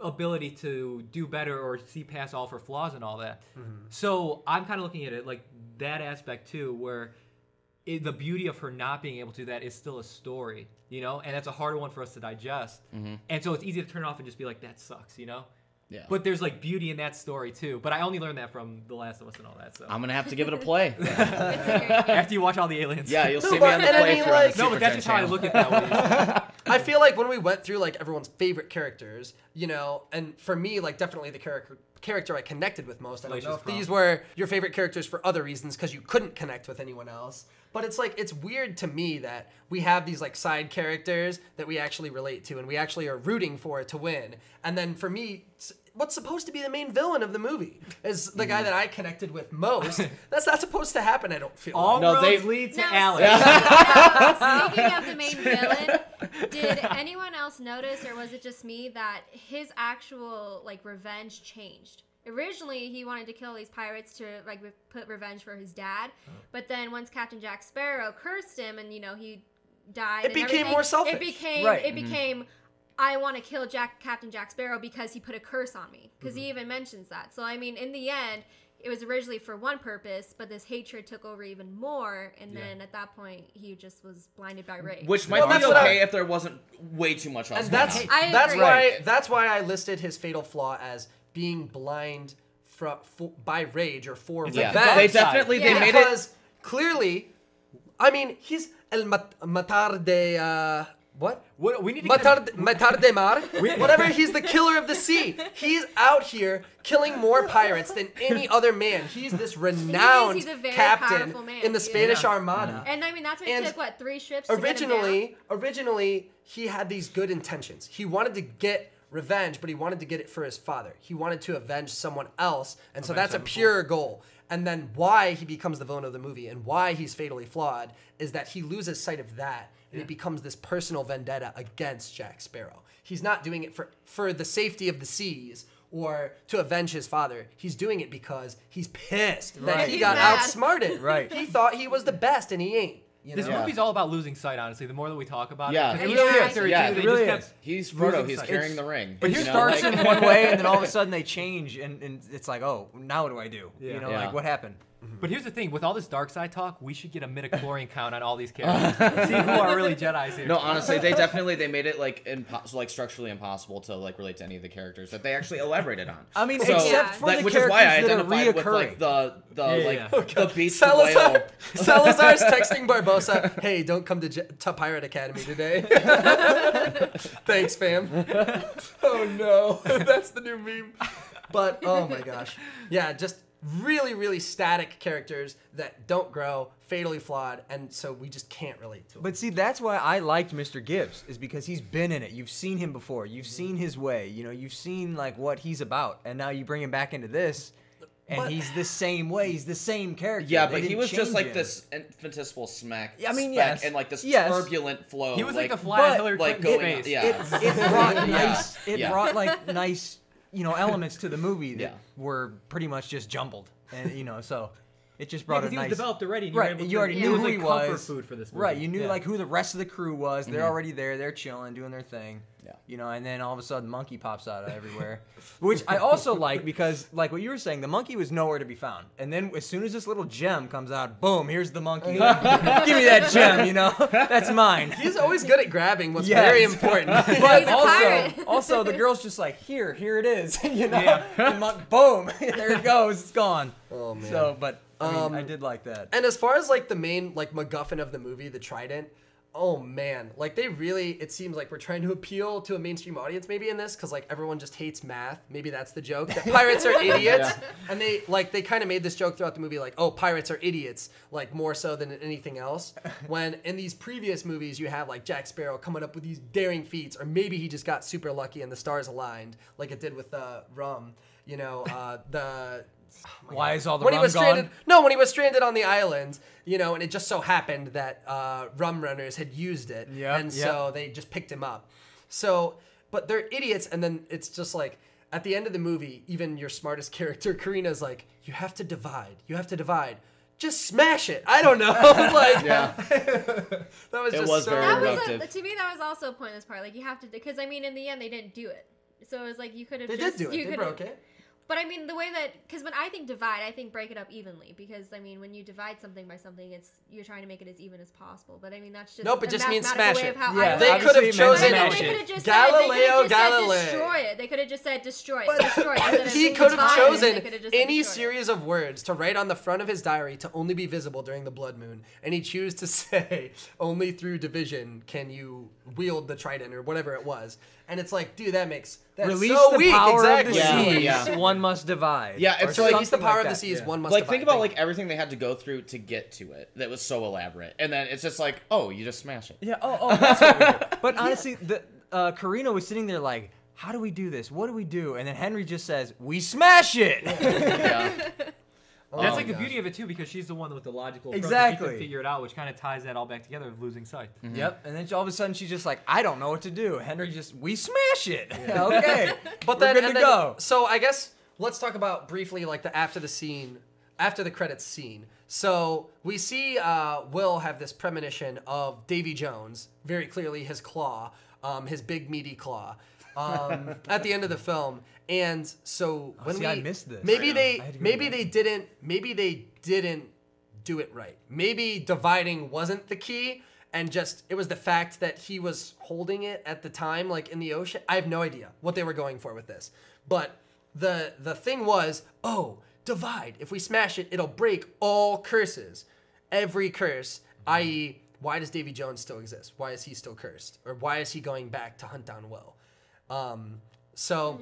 Speaker 3: ability to do better or see past all of her flaws and all that. So I'm kind of looking at it like that aspect, too, where the beauty of her not being able to do that is still a story, you know? And that's a harder one for us to digest. And so it's easy to turn it off and just be like, that sucks, you know?
Speaker 1: Yeah.
Speaker 3: But there's like beauty in that story too. But I only learned that from The Last of Us and all that. So
Speaker 1: I'm gonna have to give it a play.
Speaker 4: It's a great game.
Speaker 3: after you watch all the aliens.
Speaker 1: Yeah, you'll see me
Speaker 2: but-
Speaker 1: on the
Speaker 2: and I mean,
Speaker 1: playthrough.
Speaker 2: like-
Speaker 1: on the
Speaker 3: No, but that's just how I look at that one.
Speaker 2: I feel like when we went through like everyone's favorite characters, you know, and for me, like definitely the character I connected with most. I don't know
Speaker 3: Glacius
Speaker 2: if these
Speaker 3: Crawl.
Speaker 2: were your favorite characters for other reasons because you couldn't connect with anyone else. But it's like it's weird to me that we have these like side characters that we actually relate to and we actually are rooting for to win. And then for me, what's supposed to be the main villain of the movie is the guy that I connected with most. That's not supposed to happen, I don't feel.
Speaker 3: All
Speaker 1: No,
Speaker 3: roads
Speaker 1: they-
Speaker 3: lead to
Speaker 4: No,
Speaker 3: Alex.
Speaker 4: Speaking of the main villain, did anyone else notice, or was it just me, that his actual like revenge changed? Originally, he wanted to kill these pirates to like put revenge for his dad, but then once Captain Jack Sparrow cursed him, and you know he died,
Speaker 2: It
Speaker 4: and
Speaker 2: became
Speaker 4: everything,
Speaker 2: more selfish.
Speaker 4: It became
Speaker 5: Right.
Speaker 4: it became. I want to kill Captain Jack Sparrow because he put a curse on me. Because he even mentions that. So I mean, in the end, it was originally for one purpose, but this hatred took over even more, and then at that point, he just was blinded by rage.
Speaker 1: Which might
Speaker 2: Well,
Speaker 1: be
Speaker 2: that's what
Speaker 1: okay if there wasn't way too much else.
Speaker 2: And
Speaker 1: going
Speaker 2: that's
Speaker 1: on.
Speaker 4: I
Speaker 2: that's
Speaker 4: agree.
Speaker 2: why that's why I listed his fatal flaw as being blind by rage or for
Speaker 3: Yeah,
Speaker 2: revenge.
Speaker 1: they definitely
Speaker 4: Yeah.
Speaker 1: they made it.
Speaker 2: Because clearly, I mean, he's el matar de what?
Speaker 3: What, we need to get
Speaker 2: Matar de mar. Whatever. He's the killer of the sea. He's out here killing more pirates than any other man. He's this renowned
Speaker 4: he's a very
Speaker 2: captain
Speaker 4: powerful man,
Speaker 2: in the
Speaker 4: yeah.
Speaker 2: Spanish Armada.
Speaker 4: And I mean, that's why
Speaker 2: And
Speaker 4: it took what 3 ships to get him down?
Speaker 2: Originally, he had these good intentions. He wanted to get revenge, but he wanted to get it for his father. He wanted to avenge someone else, and so that's a
Speaker 3: Sevenfold.
Speaker 2: pure goal. And then why he becomes the villain of the movie and why he's fatally flawed is that he loses sight of that, and it becomes this personal vendetta against Jack Sparrow. He's not doing it for the safety of the seas or to avenge his father. He's doing it because he's pissed that
Speaker 5: Right.
Speaker 2: he
Speaker 4: He's
Speaker 2: got
Speaker 4: mad.
Speaker 2: outsmarted.
Speaker 5: Right.
Speaker 2: He thought he was the best, and he ain't. You
Speaker 3: This
Speaker 2: know?
Speaker 3: movie's all about losing sight, honestly. The more that we talk about
Speaker 1: Yeah.
Speaker 3: it,
Speaker 1: It
Speaker 3: because
Speaker 4: really is.
Speaker 3: Factory
Speaker 1: Yeah,
Speaker 3: too,
Speaker 1: it
Speaker 3: they
Speaker 5: really
Speaker 3: just
Speaker 5: is.
Speaker 3: kept
Speaker 1: He's
Speaker 3: losing
Speaker 1: Frodo. He's
Speaker 3: sight.
Speaker 1: carrying the ring.
Speaker 5: But he
Speaker 1: you know,
Speaker 5: starts
Speaker 1: like-
Speaker 5: in one way, and then all of a sudden they change, and it's like, oh, now what do I do?
Speaker 3: Yeah.
Speaker 5: You know,
Speaker 1: Yeah.
Speaker 5: like what happened?
Speaker 3: But here's the thing: with all this dark side talk, we should get a midichlorian count on all these characters. See who are really Jedi's here.
Speaker 1: No, honestly, they made it like structurally impossible to like relate to any of the characters that they actually elaborated on.
Speaker 5: I mean,
Speaker 1: So,
Speaker 5: except for
Speaker 1: like,
Speaker 5: the
Speaker 1: which is why I
Speaker 5: characters that are
Speaker 1: identified with like
Speaker 5: reoccurring.
Speaker 1: the beast
Speaker 2: Salazar,
Speaker 1: whale.
Speaker 2: Salazar's texting Barbosa, "Hey, don't come to Pirate Academy today." Thanks, fam. Oh no, that's the new meme. But oh my gosh, yeah, just really, really static characters that don't grow, fatally flawed, and so we just can't relate to them.
Speaker 5: But see, that's why I liked Mr. Gibbs, is because he's been in it. You've seen him before. You've seen his way. You know, you've seen like what he's about, and now you bring him back into this, and
Speaker 2: But-
Speaker 5: he's the same way. He's the same character.
Speaker 1: Yeah,
Speaker 5: They
Speaker 1: but he
Speaker 5: didn't
Speaker 1: was just
Speaker 5: change
Speaker 1: like
Speaker 5: him.
Speaker 1: this infinitesimal smack.
Speaker 5: I mean,
Speaker 1: speck
Speaker 5: yes.
Speaker 1: and like this
Speaker 5: Yes.
Speaker 1: turbulent flow.
Speaker 3: He was like a
Speaker 5: but,
Speaker 3: fly on Hillary
Speaker 1: like,
Speaker 3: Clinton's
Speaker 1: going-
Speaker 3: face.
Speaker 1: yeah.
Speaker 5: It brought
Speaker 1: Yeah.
Speaker 5: nice. It
Speaker 1: Yeah.
Speaker 5: brought like nice, elements to the movie that
Speaker 1: Yeah.
Speaker 5: were pretty much just jumbled, and so it just
Speaker 3: Yeah,
Speaker 5: brought
Speaker 3: because
Speaker 5: a
Speaker 3: he
Speaker 5: nice.
Speaker 3: was developed already. And you were
Speaker 5: Right,
Speaker 3: able
Speaker 5: and
Speaker 3: to-
Speaker 5: you already
Speaker 3: it
Speaker 5: knew
Speaker 3: was
Speaker 5: who
Speaker 3: like
Speaker 5: he
Speaker 3: comfort
Speaker 5: was.
Speaker 3: food for this movie.
Speaker 5: Right, you knew
Speaker 3: Yeah.
Speaker 5: like who the rest of the crew was. They're already there. They're chilling, doing their thing.
Speaker 1: Yeah.
Speaker 5: And then all of a sudden, monkey pops out of everywhere, which I also like because, like what you were saying, the monkey was nowhere to be found. And then as soon as this little gem comes out, boom, here's the monkey. Give me that gem, that's mine.
Speaker 2: He's always good at grabbing what's
Speaker 5: Yes.
Speaker 2: very important.
Speaker 5: But
Speaker 4: He's a pirate.
Speaker 5: also the girl's just like, here it is,
Speaker 3: Yeah.
Speaker 5: And boom, there it goes, it's gone.
Speaker 2: Oh man.
Speaker 5: So, but I mean, I did like that.
Speaker 2: And as far as like the main like MacGuffin of the movie, the Trident, oh man, like they really, it seems like we're trying to appeal to a mainstream audience maybe in this, because like everyone just hates math. Maybe that's the joke, that pirates are idiots. And they kind of made this joke throughout the movie, like, oh, pirates are idiots, like more so than anything else. When in these previous movies you have like Jack Sparrow coming up with these daring feats, or maybe he just got super lucky and the stars aligned, like it did with Rum.
Speaker 5: Why is all the
Speaker 2: when he
Speaker 5: rum
Speaker 2: was stranded,
Speaker 5: gone?
Speaker 2: no, when he was stranded on the island, and it just so happened that rum runners had used it,
Speaker 5: Yep,
Speaker 2: and so they just picked him up. So, but they're idiots, and then it's just like at the end of the movie, even your smartest character, Karina's like, "You have to divide. You have to divide. Just smash it." I don't know, like
Speaker 1: Yeah.
Speaker 2: that was
Speaker 1: It
Speaker 2: just
Speaker 1: was
Speaker 2: so.
Speaker 1: very
Speaker 4: That
Speaker 1: productive.
Speaker 4: was to me that was also a pointless part. Like you have to, because I mean in the end they didn't do it. So it was like you could have.
Speaker 2: They
Speaker 4: just,
Speaker 2: did do it.
Speaker 4: You
Speaker 2: They
Speaker 4: could've-
Speaker 2: broke it.
Speaker 4: But I mean the way that, because when I think divide, I think break it up evenly. Because I mean when you divide something by something, you're trying to make it as even as possible. But I mean that's just
Speaker 2: Nope, it
Speaker 4: a
Speaker 2: just means
Speaker 4: mathematical
Speaker 2: smash
Speaker 4: way
Speaker 2: it.
Speaker 4: of how
Speaker 5: Yeah,
Speaker 4: I
Speaker 2: They
Speaker 4: look
Speaker 2: could
Speaker 4: at
Speaker 2: have
Speaker 4: it.
Speaker 5: obviously meant
Speaker 2: chosen
Speaker 5: smash
Speaker 4: They
Speaker 5: it.
Speaker 4: could have just
Speaker 2: Galileo
Speaker 4: said
Speaker 2: Galilei.
Speaker 4: destroy it. They could have just said destroy it. Destroy it. instead of
Speaker 2: He
Speaker 4: saying
Speaker 2: could have
Speaker 4: divide,
Speaker 2: chosen
Speaker 4: they could've just said
Speaker 2: any
Speaker 4: destroy it.
Speaker 2: series of words to write on the front of his diary to only be visible during the blood moon, and he chose to say only through division can you wield the trident or whatever it was. And it's like, dude, that's
Speaker 5: Release
Speaker 2: so
Speaker 5: the
Speaker 2: weak.
Speaker 5: power
Speaker 2: Exactly.
Speaker 5: of the seas.
Speaker 1: Yeah.
Speaker 5: One must divide.
Speaker 1: Yeah, it's
Speaker 5: Or
Speaker 1: like-
Speaker 2: Release the
Speaker 5: something
Speaker 2: power
Speaker 5: like
Speaker 2: of the
Speaker 5: that,
Speaker 2: seas.
Speaker 5: yeah.
Speaker 2: One must
Speaker 1: Like
Speaker 2: divide.
Speaker 1: think about
Speaker 2: Thank
Speaker 1: like
Speaker 2: you.
Speaker 1: everything they had to go through to get to it. That was so elaborate, and then it's just like, oh, you just smash it.
Speaker 5: Yeah. Oh, that's what we do. But honestly, Karina was sitting there like, how do we do this? What do we do? And then Henry just says, we smash it.
Speaker 1: Yeah.
Speaker 3: That's like the
Speaker 2: gosh.
Speaker 3: beauty of it too, because she's the one with the logical approach. She
Speaker 5: Exactly.
Speaker 3: can figure it out, which kind of ties that all back together of losing sight.
Speaker 5: Yep. And then all of a sudden she's just like, I don't know what to do. Henry just, we smash it. Okay.
Speaker 2: But
Speaker 5: We're
Speaker 2: then,
Speaker 5: good
Speaker 2: and
Speaker 5: to
Speaker 2: then-
Speaker 5: go.
Speaker 2: So I guess let's talk about briefly like the after the credits scene. So we see Will have this premonition of Davy Jones, very clearly his claw, his big meaty claw, at the end of the film. And so when
Speaker 5: see,
Speaker 2: we
Speaker 5: I missed this.
Speaker 2: maybe
Speaker 5: I
Speaker 2: they
Speaker 5: had to go
Speaker 2: maybe
Speaker 5: back.
Speaker 2: they didn't do it right. Maybe dividing wasn't the key. And just, it was the fact that he was holding it at the time, like in the ocean. I have no idea what they were going for with this. But the thing was, oh, divide. If we smash it, it'll break all curses. Every curse, i.e., why does Davy Jones still exist? Why is he still cursed? Or why is he going back to hunt down Will? So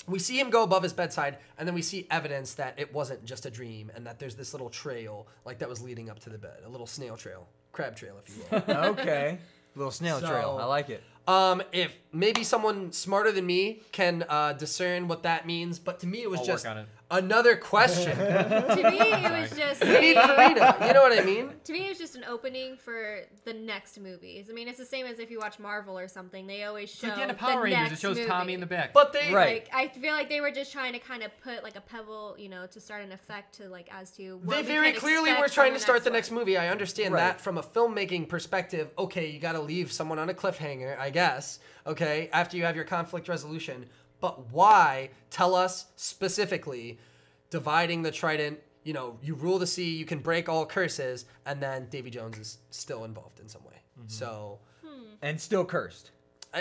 Speaker 2: we see him go above his bedside, and then we see evidence that it wasn't just a dream, and that there's this little trail, like that was leading up to the bed, a little snail trail, crab trail, if you will.
Speaker 5: Okay. Little snail
Speaker 2: So-
Speaker 5: trail. I like it.
Speaker 2: If maybe someone smarter than me can discern what that means, but to me it was
Speaker 3: I'll
Speaker 2: just
Speaker 3: work on it.
Speaker 2: another question.
Speaker 4: To me, it was just.
Speaker 2: We need Karina. You know what I mean?
Speaker 4: To me, it was just an opening for the next movies. I mean, it's the same as if you watch Marvel or something. They always show
Speaker 3: Like the end of
Speaker 4: the
Speaker 3: Power Rangers, it
Speaker 4: next
Speaker 3: shows
Speaker 4: movie.
Speaker 3: Tommy in the back.
Speaker 2: But they
Speaker 5: Right.
Speaker 4: Like, I feel like they were just trying to kind of put like a pebble, you know, to start an effect to like as to what
Speaker 2: They
Speaker 4: we
Speaker 2: very
Speaker 4: can
Speaker 2: clearly
Speaker 4: expect
Speaker 2: were
Speaker 4: from
Speaker 2: trying to start the
Speaker 4: one.
Speaker 2: next movie. I understand
Speaker 5: Right.
Speaker 2: that from a filmmaking perspective. Okay, you got to leave someone on a cliffhanger, I guess. Okay, after you have your conflict resolution. But why? Tell us specifically. Dividing the trident. You know, you rule the sea. You can break all curses, and then Davy Jones is still involved in some way. So
Speaker 5: And still cursed.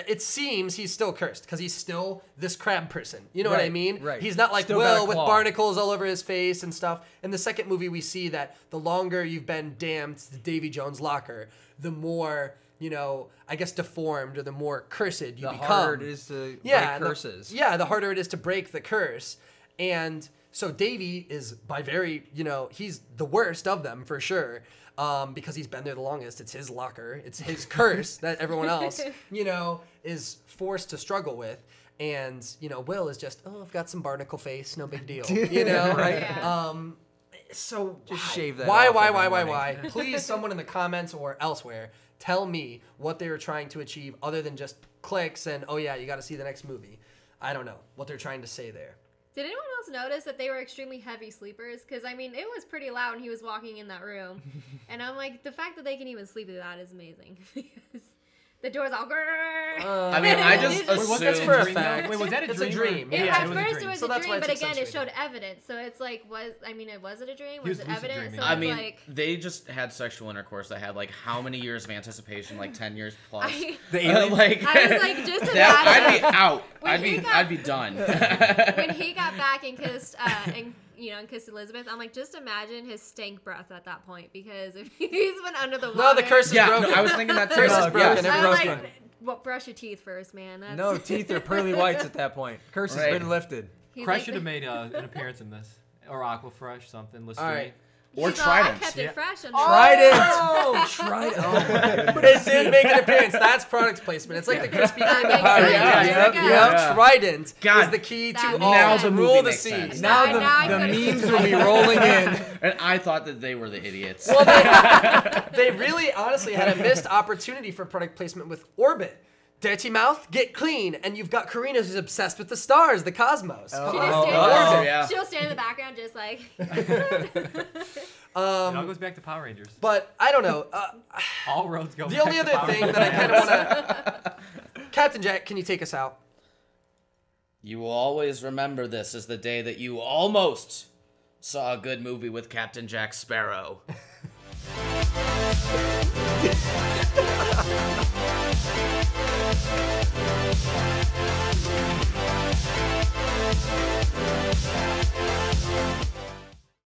Speaker 2: it seems he's still cursed because he's still this crab person. You know what I
Speaker 5: Right,
Speaker 2: mean?
Speaker 5: right.
Speaker 2: He's not like
Speaker 5: Still got a
Speaker 2: Will with
Speaker 5: claw.
Speaker 2: barnacles all over his face and stuff. In the second movie, we see that the longer you've been damned to Davy Jones' locker, the more, you know, I guess deformed or the more cursed you
Speaker 5: The
Speaker 2: become.
Speaker 5: harder it is to break
Speaker 2: and
Speaker 5: curses.
Speaker 2: the harder it is to break the curse. And so Davy is by very, you know, he's the worst of them for sure. Because he's been there the longest. It's his locker. It's his curse that everyone else, you know, is forced to struggle with. And, you know, Will is just, oh, I've got some barnacle face. No big deal. You know?
Speaker 5: Right.
Speaker 4: Yeah.
Speaker 2: So
Speaker 5: Just
Speaker 2: why?
Speaker 5: shave that
Speaker 2: Why,
Speaker 5: off
Speaker 2: why,
Speaker 5: every
Speaker 2: why, why,
Speaker 5: morning.
Speaker 2: why? Please, someone in the comments or elsewhere, tell me what they were trying to achieve other than just clicks and, oh, yeah, you got to see the next movie. I don't know what they're trying to say there.
Speaker 4: Did anyone else notice that they were extremely heavy sleepers? Because, I mean, it was pretty loud when he was walking in that room. And I'm like, the fact that they can even sleep through that is amazing. Because the door's all grrr.
Speaker 1: I mean, I just
Speaker 3: Wait, was that
Speaker 1: assumed.
Speaker 2: for a
Speaker 3: dream, though?
Speaker 2: fact.
Speaker 3: Wait, was that a
Speaker 2: It's a
Speaker 3: dream? or-
Speaker 2: dream.
Speaker 4: It,
Speaker 2: Yeah,
Speaker 4: at
Speaker 3: it was a
Speaker 4: first,
Speaker 3: dream.
Speaker 4: it was
Speaker 2: So
Speaker 4: a
Speaker 2: that's
Speaker 4: dream,
Speaker 2: why it's
Speaker 4: but again, it
Speaker 2: accentuated.
Speaker 4: showed evidence. So it's like, was it a dream?
Speaker 3: He
Speaker 4: Was
Speaker 3: was
Speaker 4: it
Speaker 3: lucid
Speaker 4: evidence?
Speaker 3: dreaming.
Speaker 4: So
Speaker 1: I
Speaker 4: it's
Speaker 1: mean,
Speaker 4: like,
Speaker 1: they just had sexual intercourse that had like how many years of anticipation? Like 10 years plus.
Speaker 5: The alien.
Speaker 1: Like
Speaker 4: I was like, just
Speaker 1: that, I'd
Speaker 4: imagine
Speaker 1: be out.
Speaker 4: When he got-
Speaker 1: I'd be done.
Speaker 4: when he got back and kissed, and kissed Elizabeth. I'm like, just imagine his stank breath at that point, because if he's been under the water.
Speaker 2: No, the curse is
Speaker 1: yeah,
Speaker 2: broken.
Speaker 1: no, I was thinking that too.
Speaker 2: Curse is
Speaker 5: No,
Speaker 2: broken.
Speaker 5: yes.
Speaker 4: I'm
Speaker 2: Everyone's
Speaker 4: like,
Speaker 2: broken.
Speaker 4: well, brush your teeth first, man. That's,
Speaker 5: No, teeth are pearly whites at that point. Curse has
Speaker 1: Right.
Speaker 5: been lifted.
Speaker 4: he's
Speaker 3: Crash
Speaker 4: like-
Speaker 3: should have made an appearance in this. Or Aquafresh, something. Listerine.
Speaker 2: All right.
Speaker 1: Or
Speaker 4: he's all, I
Speaker 1: Trident.
Speaker 4: kept
Speaker 3: Yeah.
Speaker 4: it fresh. And
Speaker 5: Trident.
Speaker 2: Oh,
Speaker 5: Trident. Oh my goodness.
Speaker 2: it did make an appearance. That's product placement. It's like the crispy
Speaker 4: That
Speaker 2: Kreme
Speaker 4: makes
Speaker 2: powder.
Speaker 4: sense.
Speaker 1: yeah,
Speaker 4: There we
Speaker 2: Yep,
Speaker 4: go.
Speaker 2: yep.
Speaker 1: Yeah.
Speaker 2: Trident
Speaker 1: God.
Speaker 2: is the key
Speaker 4: That
Speaker 2: to
Speaker 4: makes
Speaker 2: all.
Speaker 4: sense.
Speaker 1: Now the
Speaker 2: Rule
Speaker 1: movie
Speaker 2: the
Speaker 1: makes
Speaker 2: sea.
Speaker 1: sense.
Speaker 5: Now
Speaker 4: I
Speaker 5: the
Speaker 4: could've-
Speaker 5: memes will be rolling in.
Speaker 1: And I thought that they were the idiots.
Speaker 2: Well, they really, honestly, had a missed opportunity for product placement with Orbit. Dirty mouth, get clean, and you've got Karina who's obsessed with the stars, the cosmos.
Speaker 4: She
Speaker 2: Come
Speaker 4: just
Speaker 2: on.
Speaker 4: stands
Speaker 1: Oh,
Speaker 4: there.
Speaker 1: yeah.
Speaker 4: She'll stand in the background just like.
Speaker 3: It all goes back to Power Rangers.
Speaker 2: But I don't know.
Speaker 3: All roads go
Speaker 2: The
Speaker 3: back
Speaker 2: only
Speaker 3: to
Speaker 2: other
Speaker 3: Power
Speaker 2: thing
Speaker 3: Rangers.
Speaker 2: that I kind of want to, Captain Jack, can you take us out?
Speaker 1: You will always remember this as the day that you almost saw a good movie with Captain Jack Sparrow.